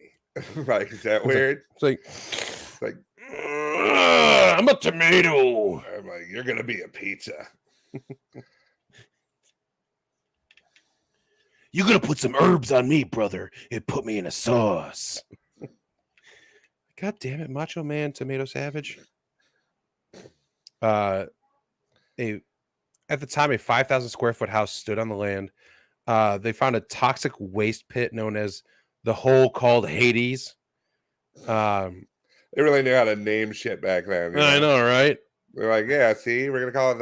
A: Like, is that weird?
B: It's like I'm a tomato.
A: I'm like, you're gonna be a pizza.
B: You're gonna put some herbs on me, brother, and put me in a sauce. God damn it, Macho Man Tomato Savage. At the time, a 5,000 square foot house stood on the land. They found a toxic waste pit known as the hole called Hades.
A: They really knew how to name shit back then.
B: I know, right?
A: They're like, yeah, see, we're gonna call it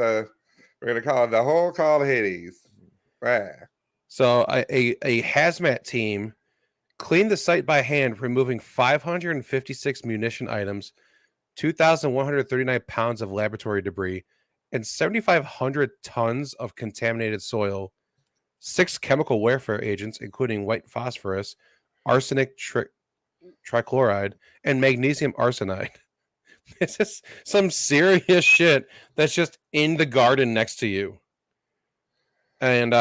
A: the hole called Hades. Ah.
B: So a hazmat team cleaned the site by hand, removing 556 munition items, 2,139 pounds of laboratory debris, and 7,500 tons of contaminated soil, 6 chemical warfare agents, including white phosphorus, arsenic trichloride, and magnesium arsenide. This is some serious shit that's just in the garden next to you. And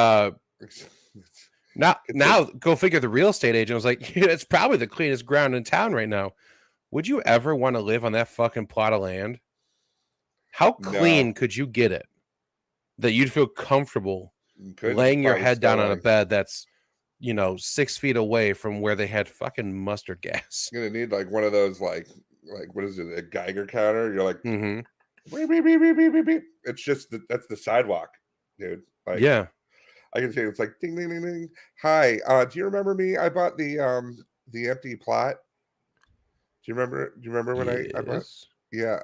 B: now go figure, the real estate agent was like, yeah, it's probably the cleanest ground in town right now. Would you ever want to live on that fucking plot of land? How clean could you get it that you'd feel comfortable laying your head down on a bed that's 6 feet away from where they had fucking mustard gas?
A: You're gonna need like one of those like what is it, a Geiger counter? You're like,
B: mm-hmm.
A: beep, beep, beep, beep, beep, beep, beep. It's just that's the sidewalk, dude. Like,
B: yeah,
A: I can say it's like ding ding ding ding. Hi, do you remember me? I bought the empty plot. Do you remember when I bought? Yeah.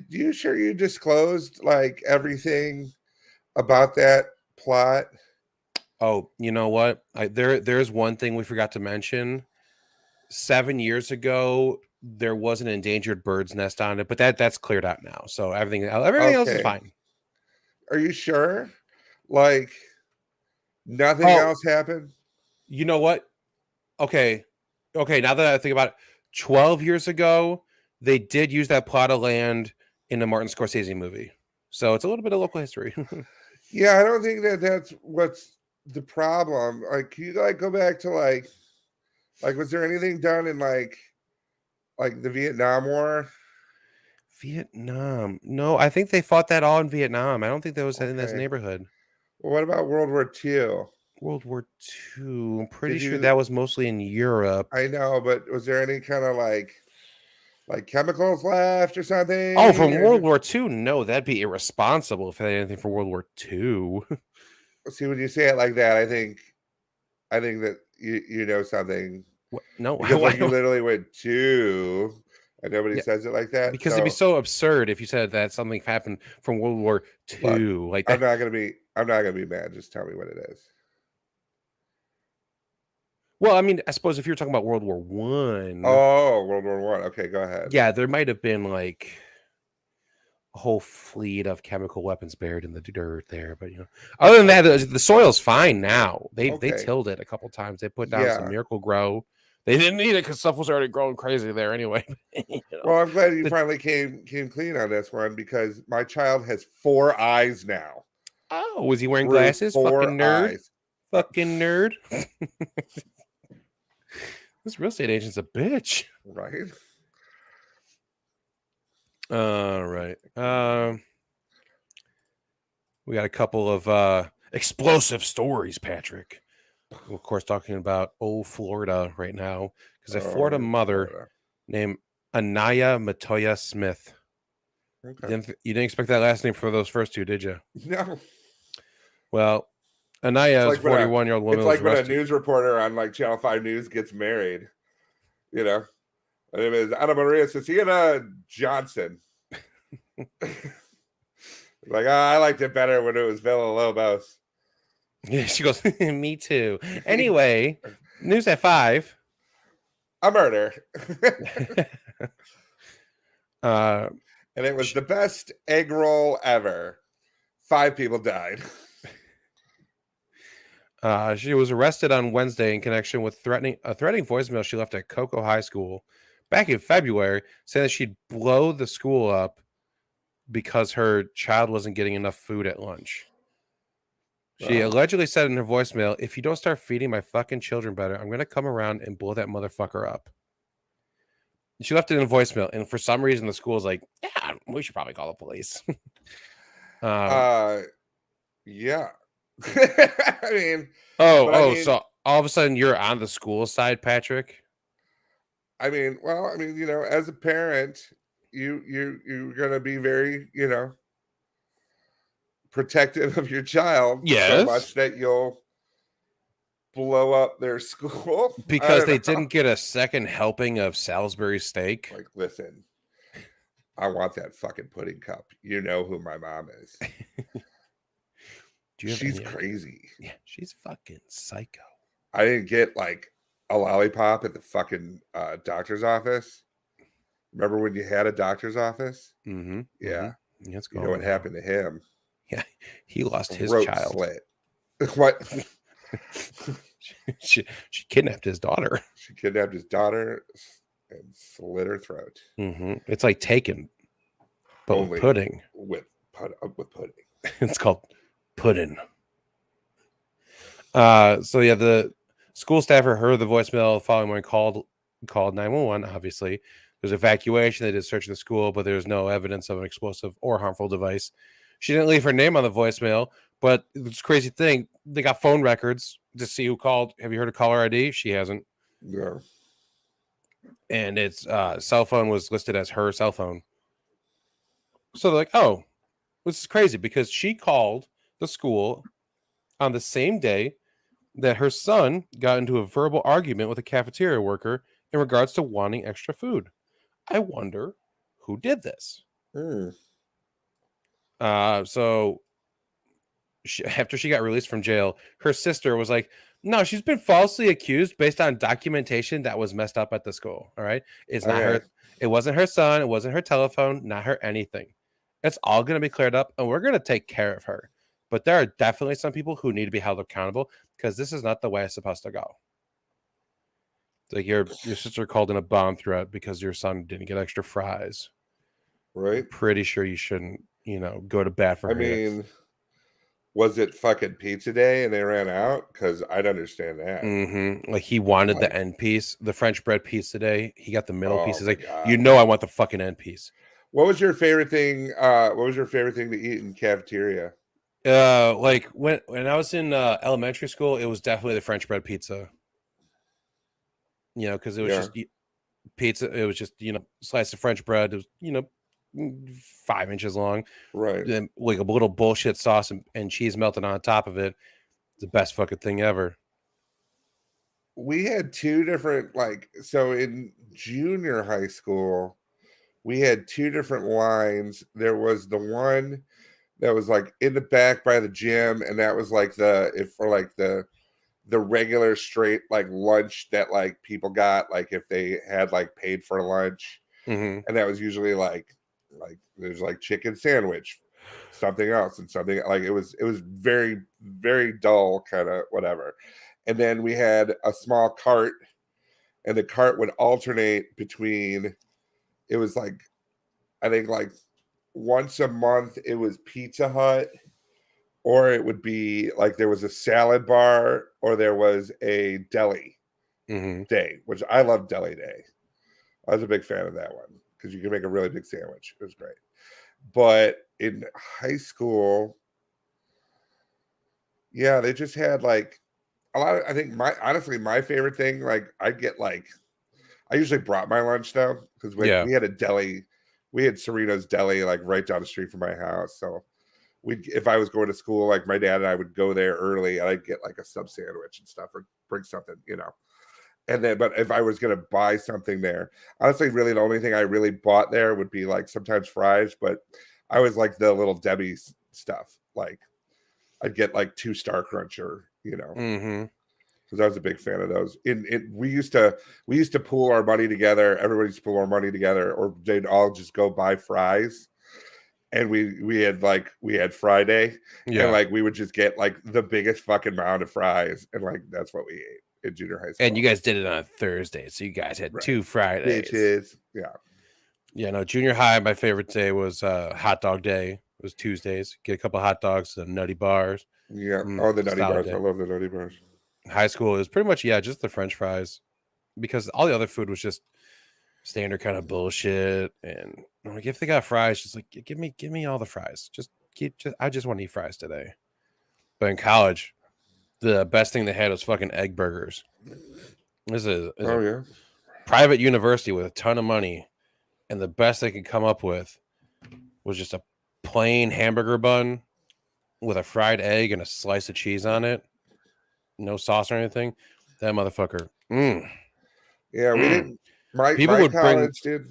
A: You sure you disclosed like everything about that plot?
B: Oh, you know what? There's one thing we forgot to mention. 7 years ago, there was an endangered bird's nest on it, but that's cleared out now. So everything else is fine.
A: Are you sure? Like nothing else happened?
B: You know what? Okay. Now that I think about it, 12 years ago, they did use that plot of land in a Martin Scorsese movie. So it's a little bit of local history.
A: Yeah, I don't think that's what's the problem. Like, can you like go back to like was there anything done in like the Vietnam War?
B: Vietnam? No, I think they fought that all in Vietnam. I don't think there was in this neighborhood.
A: Well, what about World War II?
B: World War II. I'm pretty sure that was mostly in Europe.
A: I know, but was there any kind of like chemicals left or something?
B: Oh, from World War II? No, that'd be irresponsible if they had anything for World War II.
A: See, when you say it like that, I think that you know something.
B: What? No,
A: because like you literally went to, and nobody says it like that.
B: Because it'd be so absurd if you said that something happened from World War II.
A: Look,
B: like that.
A: I'm not gonna be mad. Just tell me what it is.
B: Well, I mean, I suppose if you're talking about World War One.
A: Oh, World War One. Okay, go ahead.
B: Yeah, there might have been like a whole fleet of chemical weapons buried in the dirt there, but other than that, the soil's fine now. They tilled it a couple times. They put down some Miracle Grow. They didn't need it because stuff was already growing crazy there anyway.
A: Well, I'm glad you finally came clean on this one because my child has 4 eyes now.
B: Oh, was he wearing glasses? Fucking nerd.
A: Eyes.
B: Fucking nerd. This real estate agent's a bitch.
A: Right.
B: All right. We got a couple of explosive stories, Patrick. We're, of course, talking about Florida right now because a Florida mother named Anaya Matoya Smith. Okay. You didn't expect that last name for those first two, did you?
A: No.
B: Well, Anaya is a 41-year-old woman.
A: It's like when a news reporter on like Channel 5 News gets married. Her name is Ana Maria Cecilia Johnson. Like, I liked it better when it was Villalobos.
B: Yeah, she goes, me too. Anyway, news at 5.
A: A murder. And it was the best egg roll ever. 5 people died.
B: She was arrested on Wednesday in connection with threatening voicemail she left at Cocoa High School back in February, saying that she'd blow the school up because her child wasn't getting enough food at lunch. She allegedly said in her voicemail, "If you don't start feeding my fucking children better, I'm going to come around and blow that motherfucker up." She left it in a voicemail, and for some reason, the school's like, "Yeah, we should probably call the police."
A: Yeah. I mean,
B: so all of a sudden you're on the school side, Patrick?
A: I mean, as a parent, you're gonna be very, protective of your child so much that you'll blow up their school
B: because they didn't get a second helping of Salisbury steak.
A: Like, listen, I want that fucking pudding cup. You know who my mom is. She's crazy.
B: Yeah, she's fucking psycho.
A: I didn't get like a lollipop at the fucking doctor's office. Remember when you had a doctor's office?
B: Mm-hmm.
A: Yeah.
B: Mm-hmm. Let's
A: go. You know what happened to him?
B: Yeah, he lost his child.
A: Slit. What?
B: she kidnapped his daughter.
A: She kidnapped his daughter and slit her throat.
B: Mm-hmm. It's like Taken, but with pudding.
A: With pudding.
B: It's called pudding. So yeah, the school staffer heard the voicemail following when called 911. Obviously, there's evacuation. They did search the school, but there's no evidence of an explosive or harmful device. She didn't leave her name on the voicemail, but this crazy thing, they got phone records to see who called. Have you heard of caller ID? She hasn't.
A: No.
B: And its cell phone was listed as her cell phone. So they're like, oh, this is crazy because she called the school on the same day that her son got into a verbal argument with a cafeteria worker in regards to wanting extra food. I wonder who did this. So after she got released from jail, her sister was like, no, she's been falsely accused based on documentation that was messed up at the school. All right. It's not her. It wasn't her son. It wasn't her telephone, not her anything. It's all going to be cleared up and we're going to take care of her. But there are definitely some people who need to be held accountable because this is not the way it's supposed to go. It's like your sister called in a bomb threat because your son didn't get extra fries.
A: Right.
B: I'm pretty sure you shouldn't, go to bat for her.
A: I mean, was it fucking pizza day and they ran out? Because I'd understand that.
B: Mm-hmm. Like he wanted the end piece, the French bread pizza day. He got the middle piece. He's like, I want the fucking end piece.
A: What was your favorite thing? What was your favorite thing to eat in cafeteria?
B: Like when I was in elementary school, it was definitely the French bread pizza. You know, because it was just pizza. It was just slice of French bread. It was 5 inches long,
A: right.
B: then like a little bullshit sauce and cheese melted on top of it. It's the best fucking thing ever.
A: We had two different so in junior high school, we had two different lines. There was the one that was like in the back by the gym, and that was like the regular straight like lunch that like people got like if they had like paid for lunch.
B: Mm-hmm.
A: And that was usually like there's like chicken sandwich, something else, and something like it was very, very dull kind of whatever. And then we had a small cart, and the cart would alternate between, it was like, I think like once a month it was Pizza Hut, or it would be like there was a salad bar, or there was a deli day, which I love deli day. I was a big fan of that one because you can make a really big sandwich. It was great. But in high school, yeah, they just had like a lot of, I think honestly, my favorite thing, like I'd get like, I usually brought my lunch though, because we had a deli, we had Sereno's Deli like right down the street from my house. So if I was going to school, like my dad and I would go there early, and I'd get like a sub sandwich and stuff, or bring something, And then, but if I was going to buy something there, honestly, really the only thing I really bought there would be like sometimes fries, but I was like the little Debbie's stuff. Like I'd get like 2-star cruncher, because I was a big fan of those. We used to pool our money together. Everybody used to pool our money together, or they'd all just go buy fries. And we had Friday, and like we would just get like the biggest fucking mound of fries, and like that's what we ate in junior high school.
B: And you guys did it on a Thursday, so you guys had 2 Fridays.
A: Bitches. Yeah.
B: Yeah, no, junior high, my favorite day was hot dog day. It was Tuesdays. Get a couple of hot dogs, some nutty bars.
A: Yeah. Oh, the nutty bars. Day. I love the nutty bars.
B: High school, it was pretty much, just the French fries, because all the other food was just standard kind of bullshit. And like, if they got fries, just like give me all the fries. I just want to eat fries today. But in college, the best thing they had was fucking egg burgers. This is a private university with a ton of money, and the best they could come up with was just a plain hamburger bun with a fried egg and a slice of cheese on it. No sauce or anything. That motherfucker.
A: Yeah, we didn't. My college did.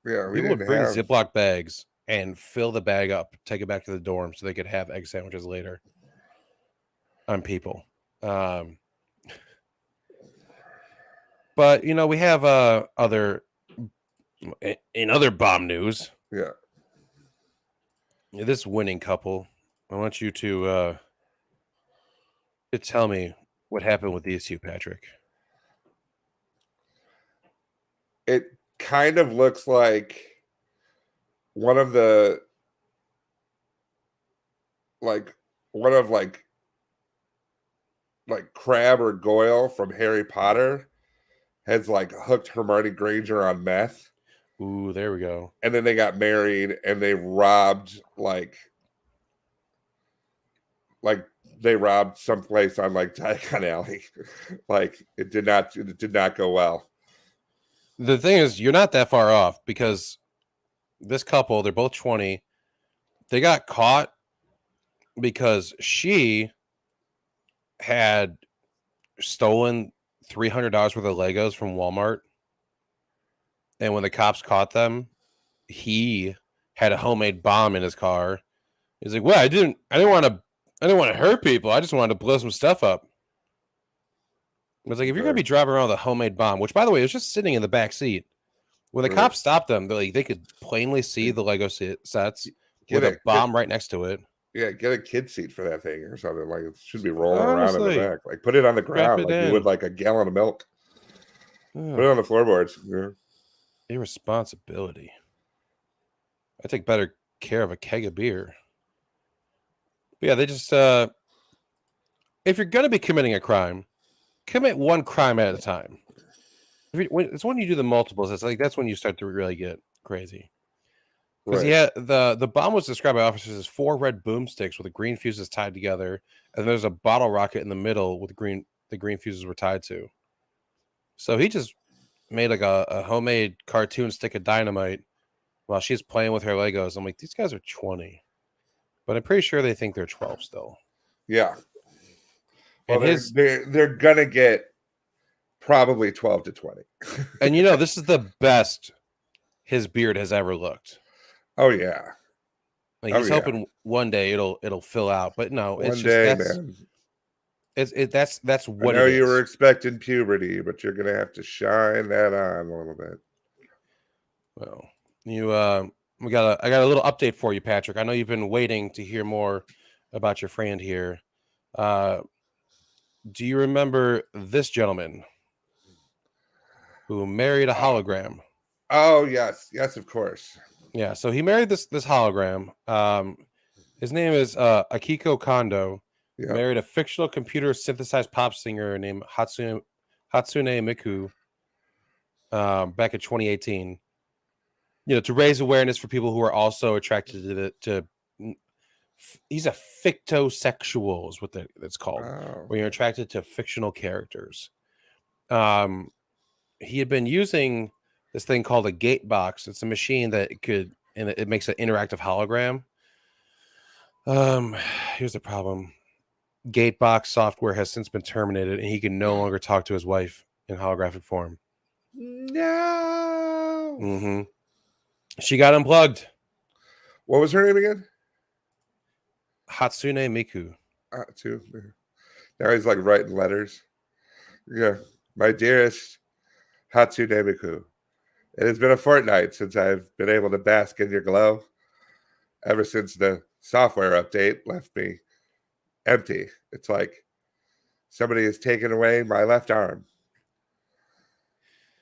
A: Yeah,
B: people would bring Ziploc bags and fill the bag up, take it back to the dorm so they could have egg sandwiches later. On people. But we have other bomb news.
A: Yeah.
B: This winning couple, I want you to tell me what happened with these two, Patrick.
A: It kind of looks like one of Crabbe or Goyle from Harry Potter has like hooked Hermione Granger on meth.
B: Ooh, there we go.
A: And then they got married, and they robbed they robbed someplace on like Diagon Alley. Like it did not go well.
B: The thing is, you're not that far off, because this couple, they're both 20. They got caught because she had stolen $300 worth of Legos from Walmart. And when the cops caught them, he had a homemade bomb in his car. He's like, "Well, I didn't want to hurt people. I just wanted to blow some stuff up." I was like, if you're going to be driving around with a homemade bomb, which, by the way, was just sitting in the back seat, when the cops stopped them, they could plainly see the Lego sets with a bomb right next to it.
A: Yeah, get a kid seat for that thing or something. Like it should be rolling around in the back. Like put it on the ground like you would like a gallon of milk. Put it on the floorboards. Yeah.
B: Irresponsibility. I take better care of a keg of beer. But yeah, they just if you're going to be committing a crime, commit one crime at a time. It's when you do the multiples, it's like that's when you start to really get crazy. Because the bomb was described by officers as 4 red boomsticks with the green fuses tied together, and there's a bottle rocket in the middle with the green fuses were tied to. So he just made like a homemade cartoon stick of dynamite while she's playing with her Legos. I'm like, these guys are 20, but I'm pretty sure they think they're 12 still.
A: Yeah. Well, they're gonna get probably 12 to 20.
B: And this is the best his beard has ever looked.
A: Oh yeah.
B: Like he's hoping one day it'll fill out, but no,
A: it's just that's, man.
B: That's what
A: I know you were expecting puberty, but you're gonna have to shine that on a little bit.
B: Well, I got a little update for you, Patrick. I know you've been waiting to hear more about your friend here. Do you remember this gentleman who married a hologram?
A: Oh yes, of course.
B: Yeah, so he married this hologram. His name is Akiko Kondo. Yep. Married a fictional computer synthesized pop singer named Hatsune Miku back in 2018. To raise awareness for people who are also attracted to he's a fictosexual is what it's called, where you're attracted to fictional characters. He had been using this thing called a gate box. It's a machine that it makes an interactive hologram. Here's the problem. Gatebox software has since been terminated, and he can no longer talk to his wife in holographic form.
A: No.
B: Mm-hmm. She got unplugged.
A: What was her name again?
B: Hatsune Miku.
A: Now he's like writing letters. Yeah, my dearest Hatsune Miku. It has been a fortnight since I've been able to bask in your glow. Ever since the software update left me empty. It's like somebody has taken away my left arm.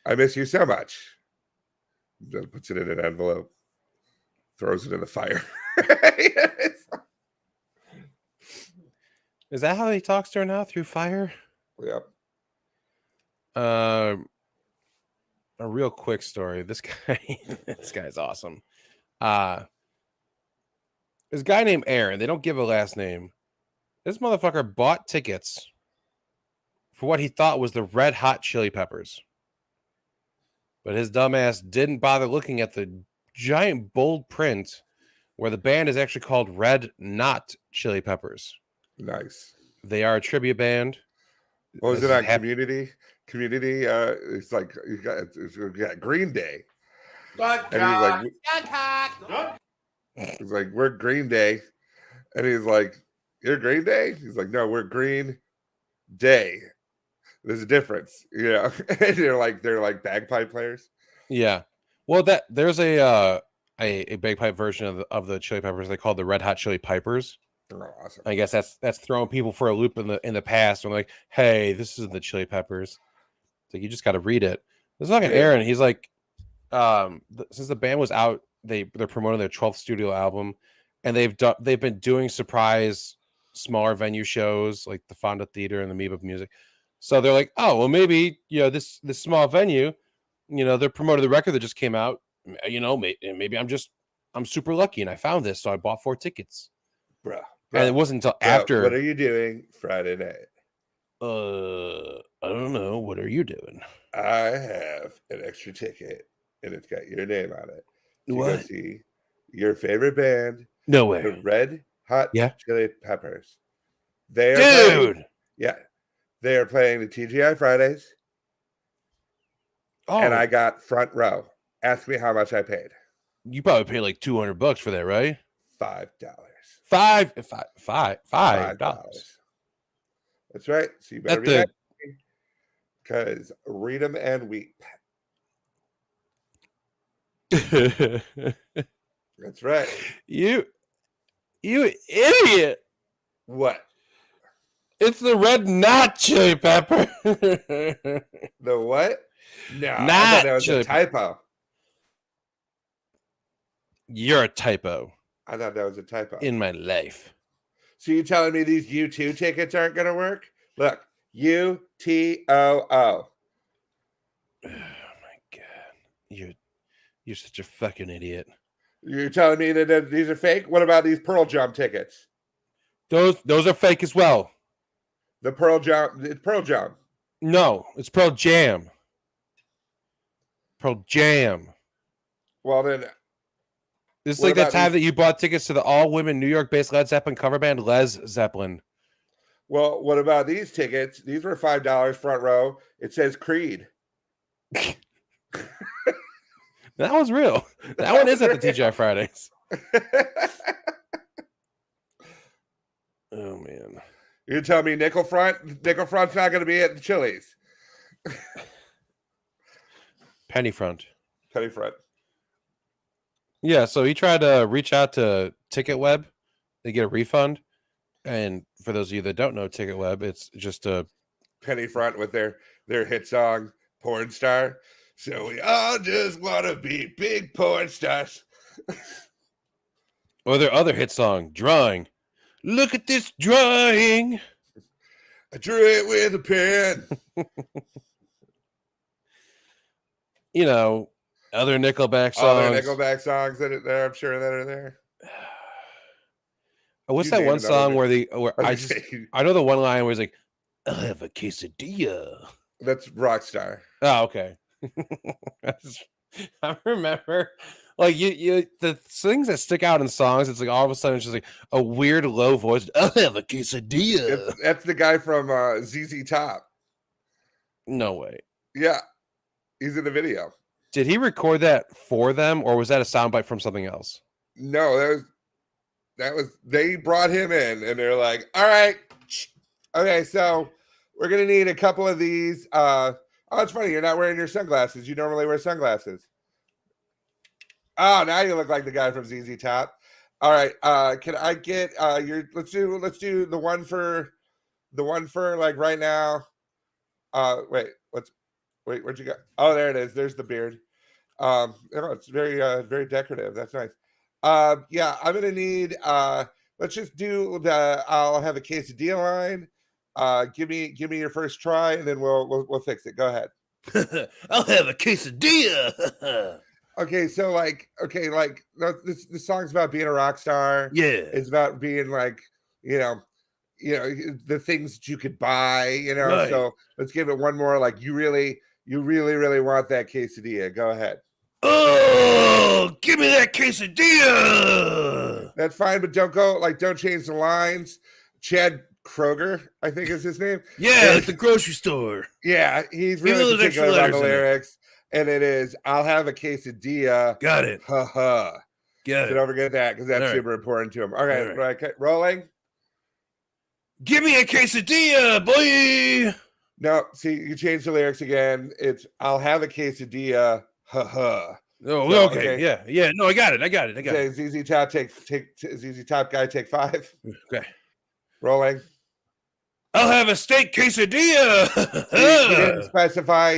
A: I miss you so much. Then puts it in an envelope, throws it in the fire.
B: Is that how he talks to her now? Through fire?
A: Yep.
B: A real quick story. This guy's awesome. This guy named Aaron, they don't give a last name. This motherfucker bought tickets for what he thought was the Red Hot Chili Peppers. But his dumbass didn't bother looking at the giant bold print where the band is actually called Red Not Chili Peppers.
A: Nice.
B: They are a tribute band.
A: What was it on Community? Community, it's like you got Green Day. And he's like, we're Green Day. And he's like, you're Green Day? He's like, no, we're Green Day. There's a difference, and they're like bagpipe players.
B: Yeah. Well, there's a bagpipe version of the Chili Peppers. They call the Red Hot Chili Pipers.
A: Oh, awesome.
B: I guess that's throwing people for a loop in the past. I'm like, hey, this is the Chili Peppers. It's like you just got to read it. There's fucking Aaron. He's like, since the band was out, they're promoting their 12th studio album, and they've been doing surprise smaller venue shows like the Fonda Theater and the Amoeba Music. So they're like, oh well, maybe this small venue, they're promoting the record that just came out. Maybe I'm super lucky and I found this, so I bought 4 tickets.
A: Bruh.
B: And it wasn't until after.
A: What are you doing Friday night?
B: I don't know. What are you doing?
A: I have an extra ticket, and it's got your name on it. To go see your favorite band.
B: No way.
A: The Red Hot Chili Peppers.
B: Dude.
A: They are playing the TGI Fridays.
B: Oh.
A: And I got front row. Ask me how much I paid.
B: You probably paid like $200 for that, right?
A: $5.
B: $5.
A: That's right. So you better be happy because read them and weep. That's right.
B: You idiot.
A: What?
B: It's the Red Not Chili Pepper.
A: The what? No,
B: not
A: I thought that was a typo.
B: You're a typo.
A: I thought that was a typo.
B: In my life.
A: So you telling me these U2 tickets aren't going to work? Look, UTOO.
B: Oh my God. You're such a fucking idiot.
A: You're telling me that these are fake? What about these Pearl Jam tickets?
B: Those are fake as well.
A: The Pearl Jam, it's Pearl Jam.
B: No, it's Pearl Jam. Pearl Jam.
A: Well, then.
B: This is like the time that you bought tickets to the all-women New York-based Led Zeppelin cover band, Les Zeppelin.
A: Well, what about these tickets? These were $5 front row. It says Creed.
B: That was real. That one is at the TGI Fridays. Oh, man.
A: You tell me Nickel Front's not going to be at the Chili's.
B: Penny Front. Yeah, so he tried to reach out to TicketWeb to get a refund. And for those of you that don't know TicketWeb, it's just a
A: Penny Front with their hit song, Porn Star. So we all just want to be big porn stars.
B: Or their other hit song, Drawing. Look at this drawing.
A: I drew it with a pen.
B: You know, other Nickelback songs.
A: Other Nickelback songs that are there, I'm sure that are there.
B: What's that one song where I know the one line where it's like, I'll have a quesadilla.
A: That's Rockstar.
B: Oh, okay. I remember, like you the things that stick out in songs. It's like all of a sudden it's just like a weird low voice. I'll have a quesadilla.
A: That's the guy from ZZ Top.
B: No way.
A: Yeah, he's in the video.
B: Did he record that for them, or was that a soundbite from something else?
A: No, that was they brought him in, and they're like, "All right, okay, so we're gonna need a couple of these." Oh, it's funny. You're not wearing your sunglasses. You normally wear sunglasses. Oh, now you look like the guy from ZZ Top. All right. Can I get your? Let's do the one for like right now. Wait. Where'd you go? Oh, there it is. There's the beard. It's very decorative. That's nice. Yeah, I'm gonna need. Let's just do the. I'll have a quesadilla line. Give me your first try, and then we'll fix it. Go ahead.
B: I'll have a quesadilla.
A: Okay, so this song's about being a rock star.
B: Yeah,
A: it's about being like the things that you could buy.
B: Right.
A: So let's give it one more. Like you really want that quesadilla. Go ahead.
B: Oh, give me that quesadilla.
A: That's fine, but don't change the lines. Chad Kroger, I think is his name.
B: Yeah, like the grocery store.
A: Yeah, he's really particular about the lyrics. And it is, I'll have a quesadilla.
B: Got it.
A: Ha ha.
B: Got it.
A: Don't forget that because that's super important to him. Okay, right. Rolling.
B: Give me a quesadilla, boy.
A: No, see, you changed the lyrics again. It's, I'll have a quesadilla. Ha ha.
B: Oh, so, okay. Yeah. No, I got it.
A: Okay, ZZ Top ZZ Top guy, take 5.
B: Okay.
A: Rolling.
B: I'll have a steak quesadilla.
A: You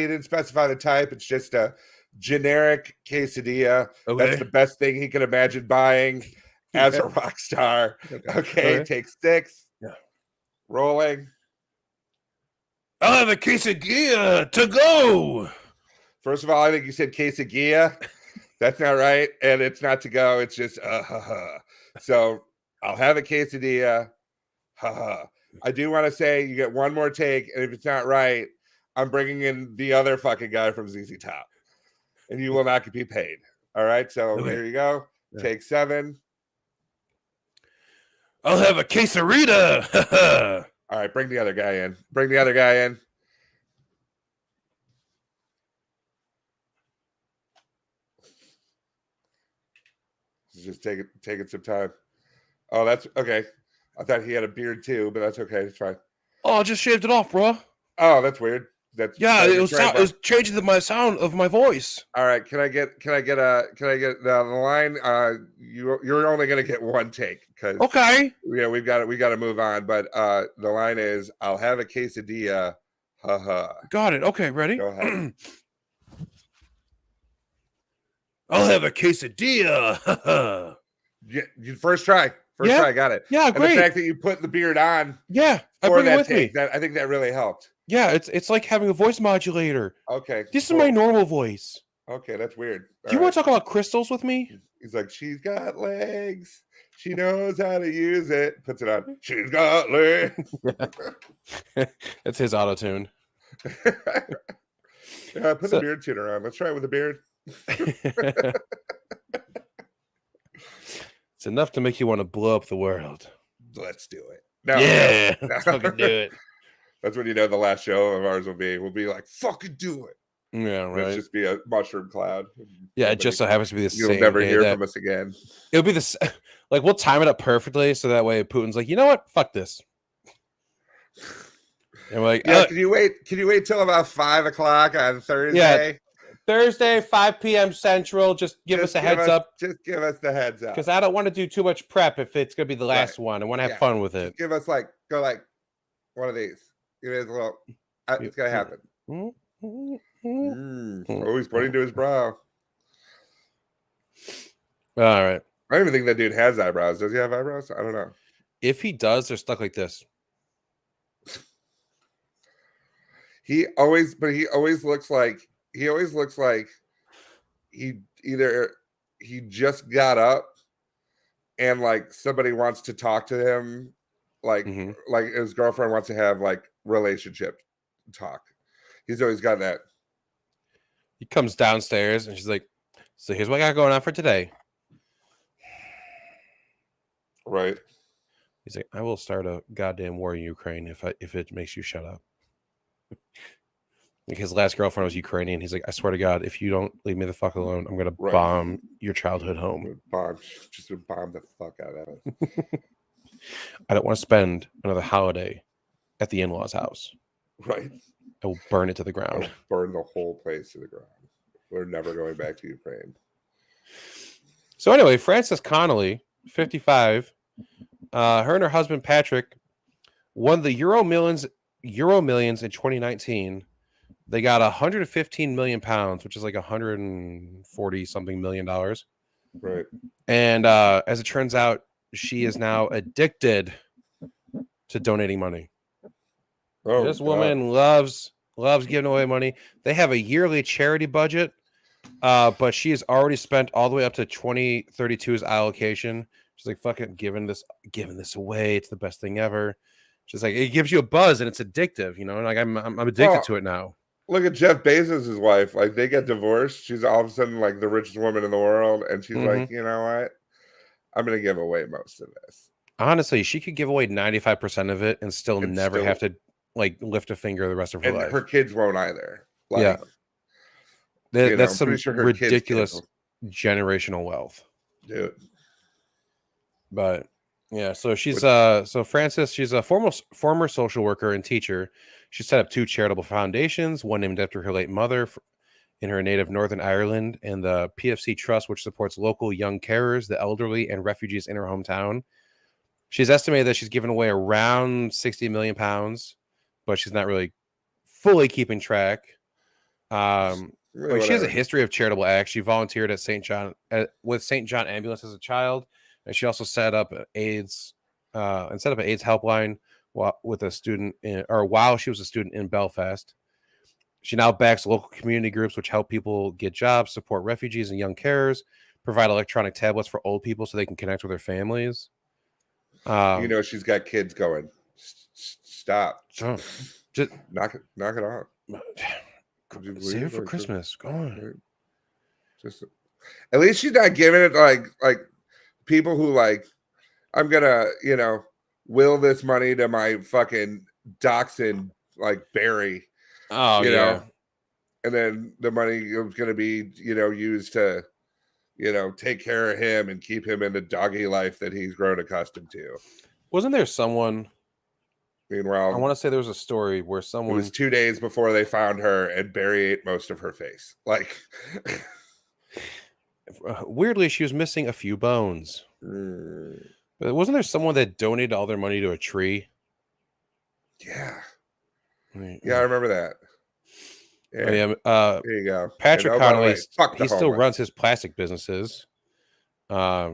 A: didn't specify the type. It's just a generic quesadilla. Okay. That's the best thing he could imagine buying as a rock star. Okay. Take 6.
B: Yeah.
A: Rolling.
B: I'll have a quesadilla to go.
A: First of all, I think you said quesadilla. That's not right. And it's not to go. It's just So I'll have a quesadilla. I do want to say you get one more take, and if it's not right, I'm bringing in the other fucking guy from ZZ Top, and you will not be paid. All right, so here you go. Yeah. Take 7.
B: I'll have a quesarita.
A: All right, bring the other guy in. Just taking some time. Oh, that's okay. I thought he had a beard too, but that's okay. It's fine.
B: Oh, I just shaved it off, bro.
A: Oh, that's weird.
B: It was changing my sound of my voice.
A: All right, can I get the line? You're only gonna get one take because yeah, we got to move on. But the line is, I'll have a quesadilla. Ha ha.
B: Got it. Okay, ready?
A: Go ahead.
B: I'll have a quesadilla.
A: Yeah, first try. Try, got it.
B: Yeah,
A: and
B: great.
A: The fact that you put the beard on.
B: Yeah,
A: I bring it with me. I think that really helped.
B: Yeah, it's like having a voice modulator.
A: Okay.
B: This is my normal voice.
A: Okay, that's weird.
B: Do you want to talk about crystals with me?
A: He's like, she's got legs. She knows how to use it. Puts it on. She's got legs.
B: It's his auto tune.
A: Yeah, put the beard tuner on. Let's try it with a beard.
B: It's enough to make you want to blow up the world.
A: Let's do it. No,
B: yeah, let's fucking do it.
A: That's when you know the last show of ours will be. We'll be like, fucking do it.
B: Yeah, right.
A: It'll just be a mushroom cloud.
B: Yeah, it just so happens to be the same.
A: You'll never hear from us again.
B: It'll be this. Like, we'll time it up perfectly so that way Putin's like, you know what? Fuck this. And we're like,
A: yeah, can you wait till about 5 o'clock on Thursday?
B: Yeah, Thursday, 5 p.m. Central. Just give us a heads up.
A: Just give us the heads up.
B: Because I don't want to do too much prep if it's going to be the last one. I want to have fun with it.
A: Just give us go one of these. It is a little. It's going to happen. Oh, he's pointing to his brow.
B: All right.
A: I don't even think that dude has eyebrows. Does he have eyebrows? I don't know.
B: If he does, they're stuck like this.
A: He always looks like he just got up and like somebody wants to talk to him, like his girlfriend wants to have like relationship talk. He's always got that.
B: He comes downstairs and she's like, so here's what I got going on for today.
A: Right.
B: He's like, I will start a goddamn war in Ukraine if it makes you shut up. Like his last girlfriend was Ukrainian. He's like, I swear to God, if you don't leave me the fuck alone, I'm gonna bomb your childhood home.
A: Just bomb the fuck out of it.
B: I don't want to spend another holiday at the in-laws' house.
A: Right.
B: I will burn it to the ground.
A: Burn the whole place to the ground. We're never going back to Ukraine.
B: So anyway, Frances Connolly, 55, her and her husband Patrick won the Euro Millions in 2019. They got 115 million pounds, which is like 140 something $million.
A: Right.
B: And as it turns out, she is now addicted to donating money. Oh, this woman loves giving away money. They have a yearly charity budget, but she has already spent all the way up to 2032's allocation. She's like, fucking giving this away. It's the best thing ever. She's like, it gives you a buzz and it's addictive, you know. Like I'm addicted to it now.
A: Look at Jeff Bezos' wife. Like they get divorced. She's all of a sudden like the richest woman in the world, and she's like, you know what? I'm gonna give away most of this.
B: Honestly, she could give away 95% of it and still never have to like lift a finger the rest of her life.
A: Her kids won't either. Like,
B: yeah, that's some ridiculous generational wealth,
A: dude.
B: But yeah, so she's so Frances, she's a former social worker and teacher. She set up 2 charitable foundations, one named after her late mother in her native Northern Ireland, and the PFC Trust, which supports local young carers, the elderly, and refugees in her hometown. She's estimated that she's given away around 60 million pounds, but she's not really fully keeping track. But she has a history of charitable acts. She volunteered at St. John with St. John Ambulance as a child, and she also set up AIDS helpline while she was a student in Belfast. She now backs local community groups which help people get jobs, support refugees and young carers, provide electronic tablets for old people so they can connect with their families.
A: She's got kids going. Stop.
B: Just
A: knock it off.
B: Save it for Christmas. Go on.
A: Just at least she's not giving it like people who like, I'm gonna will this money to my fucking dachshund like Barry.
B: Oh,
A: you know, and then the money is going to be, used to, take care of him and keep him in the doggy life that he's grown accustomed to.
B: Wasn't there someone?
A: Meanwhile,
B: I want to say there was a story where someone.
A: It was 2 days before they found her, and Barry ate most of her face. Like,
B: weirdly, she was missing a few bones. But wasn't there someone that donated all their money to a tree?
A: Yeah. Yeah, I remember that.
B: Yeah.
A: There you go.
B: Patrick Connolly, he still runs his plastic businesses. But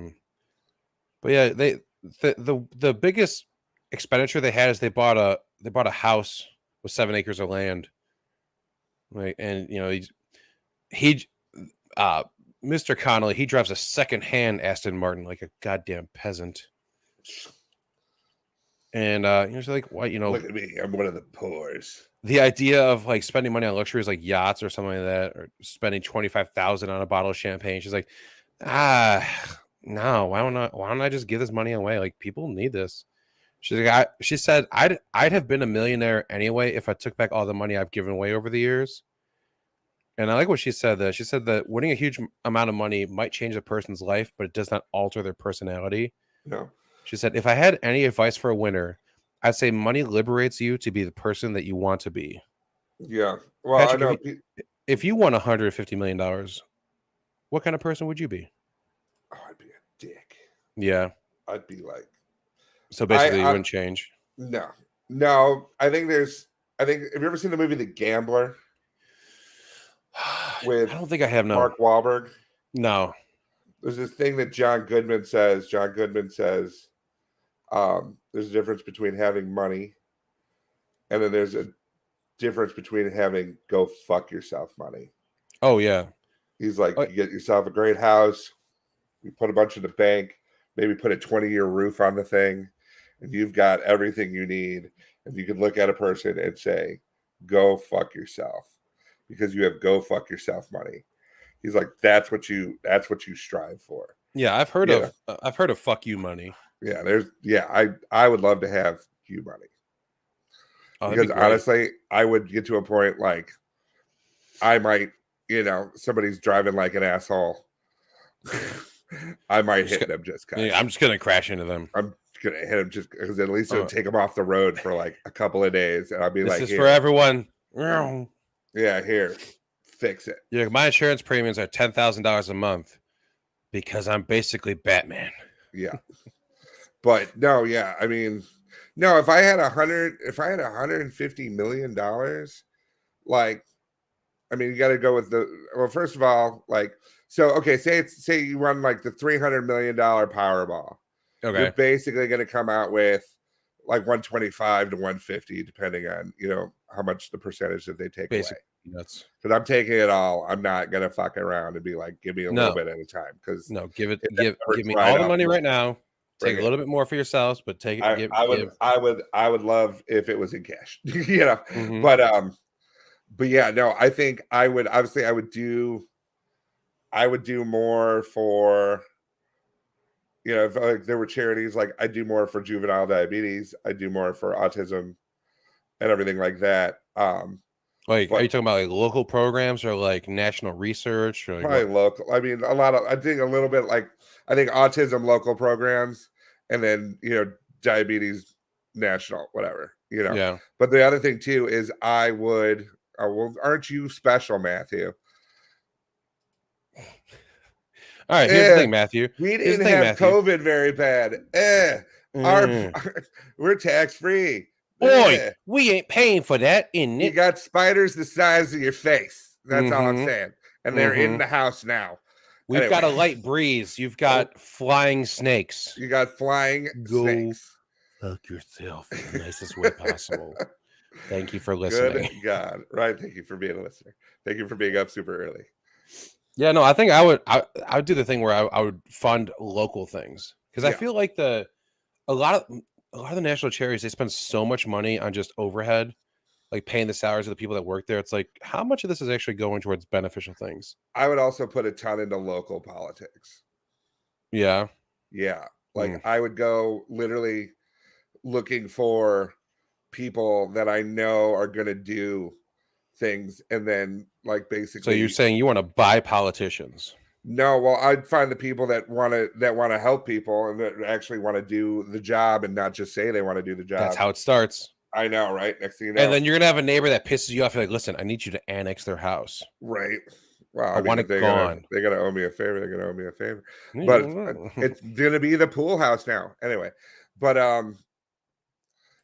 B: yeah, the biggest expenditure they had is they bought a house with 7 acres of land. Right, and he Mr. Connolly, he drives a second-hand Aston Martin like a goddamn peasant. And you're just like, what?
A: Look at me, I'm one of the poors.
B: The idea of like spending money on luxuries like yachts or something like that, or spending 25,000 on a bottle of champagne. She's like, no, why don't I just give this money away? Like, people need this. She's like, she said, I'd have been a millionaire anyway if I took back all the money I've given away over the years. And I like what she said. That she said that winning a huge amount of money might change a person's life, but it does not alter their personality.
A: No.
B: She said, if I had any advice for a winner, I'd say money liberates you to be the person that you want to be.
A: Yeah. Well,
B: Patrick,
A: I know.
B: If you won $150 million, what kind of person would you be?
A: Oh, I'd be a dick.
B: Yeah.
A: I'd be like.
B: So basically, you wouldn't change.
A: No. I think have you ever seen the movie The Gambler? With
B: I don't think I have. No.
A: Mark Wahlberg.
B: No.
A: There's this thing that John Goodman says. There's a difference between having money, and then there's a difference between having go fuck yourself money.
B: Oh yeah.
A: He's like, you get yourself a great house, you put a bunch in the bank, maybe put a 20-year roof on the thing, and you've got everything you need, and you can look at a person and say, go fuck yourself, because you have go fuck yourself money. He's like, that's what you strive for.
B: Yeah, I've heard of fuck you money.
A: Yeah, I would love to have you money. Because honestly, I would get to a point like I might, somebody's driving like an asshole. I might hit them just because.
B: Yeah, I'm just gonna crash into them.
A: I'm gonna hit them just because at least it'll take them off the road for like a couple of days, and I'll be like,
B: "This is for everyone."
A: Yeah, here, fix it.
B: Yeah, my insurance premiums are $10,000 a month because I'm basically Batman.
A: Yeah, but no, yeah, I mean, no. If I had $150 million, like, I mean, you got to go with first of all, like, so okay, say you run like the $300 million Powerball. Okay, you're basically going to come out with like 125 to 150, depending on how much the percentage that they take away. Because I'm taking it all. I'm not going to fuck around and be like, give me a little bit at a time. Because
B: give me all the money right now. Take a little bit more for yourselves, but take it.
A: I would love if it was in cash, But yeah, no, I think I would do more for, if like there were charities, like I do more for juvenile diabetes, I do more for autism and everything like that. Are
B: you talking about like local programs or like national research? Or
A: probably local. I mean, I think a little bit like, I think autism local programs, and then, diabetes national, whatever, Yeah. But the other thing too is I would, aren't you special, Matthew?
B: All right, here's the thing, Matthew.
A: We didn't have COVID very bad. We're tax-free.
B: Boy, we ain't paying for that, innit?
A: You got spiders the size of your face. That's all I'm saying. And they're in the house now.
B: We've got a light breeze. You've got flying snakes.
A: You got flying snakes.
B: Fuck yourself in the nicest way possible. Thank you for listening.
A: Good God. Right. Thank you for being a listener. Thank you for being up super early.
B: Yeah, no, I think I would do the thing where I would fund local things. Because I feel like a lot of the national charities, they spend so much money on just overhead, like paying the salaries of the people that work there. It's like, how much of this is actually going towards beneficial things?
A: I would also put a ton into local politics.
B: Yeah.
A: Yeah. Like I would go literally looking for people that I know are going to do things, and then like basically.
B: So you're saying you want to buy politicians?
A: No, well, I'd find the people that want to help people and that actually want to do the job and not just say they want to do the job.
B: That's how it starts.
A: I know, right? Next thing you know.
B: And then you're gonna have a neighbor that pisses you off. You're like, listen, I need you to annex their house.
A: Right. Well,
B: I want it gone.
A: They're gonna owe me a favor. They're gonna owe me a favor. But it's gonna be the pool house now. Anyway, but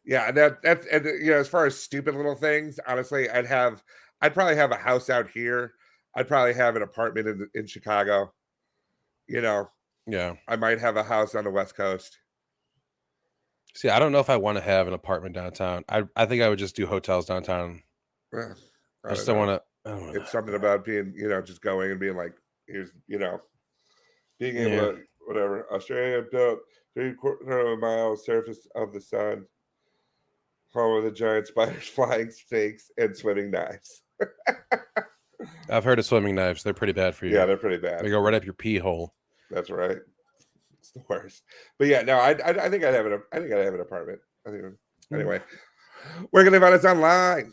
A: yeah, that's as far as stupid little things, honestly, I'd probably have a house out here. I'd probably have an apartment in Chicago. Yeah. I might have a house on the West Coast.
B: See, I don't know if I want to have an apartment downtown. I think I would just do hotels downtown. I just don't want to.
A: It's something about being, just going and being like, He was, being able to, whatever. Australia built 3/4 of a mile surface of the sun, home of the giant spiders, flying snakes, and swimming knives.
B: I've heard of swimming knives. They're pretty bad for you.
A: Yeah, they're pretty bad.
B: They go right up your pee hole.
A: That's right. It's the worst. But yeah, no, I think I'd have an apartment. Anyway, where can they find us online?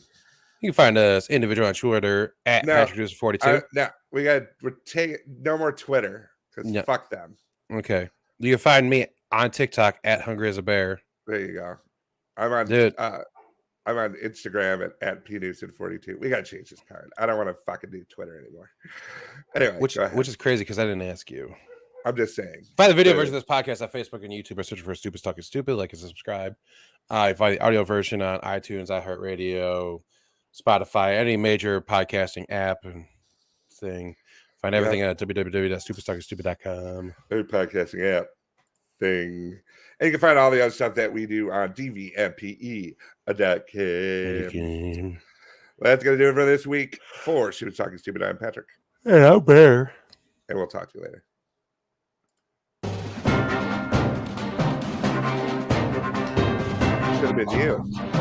B: You can find us individual on Twitter at PatrickDucer42.
A: No, we're taking no more Twitter because fuck them.
B: Okay. You can find me on TikTok at Hungry as a Bear.
A: There you go. I'm on Instagram at pnewson42. We gotta change this card. I don't want to fucking do Twitter anymore. Anyway,
B: which is crazy because I didn't ask you.
A: I'm just saying.
B: Find the video version of this podcast on Facebook and YouTube by searching for Stupid Talking Stupid. Like and subscribe. Find the audio version on iTunes, iHeartRadio, Spotify, any major podcasting app and thing. Find everything at www.stupidtalkingstupid.com.
A: Every podcasting app thing. And you can find all the other stuff that we do on dvmpe.com. That's going to do it for this week. For Stupid Talking Stupid, I'm Patrick.
B: And I'm Bear.
A: And we'll talk to you later. Should have been you.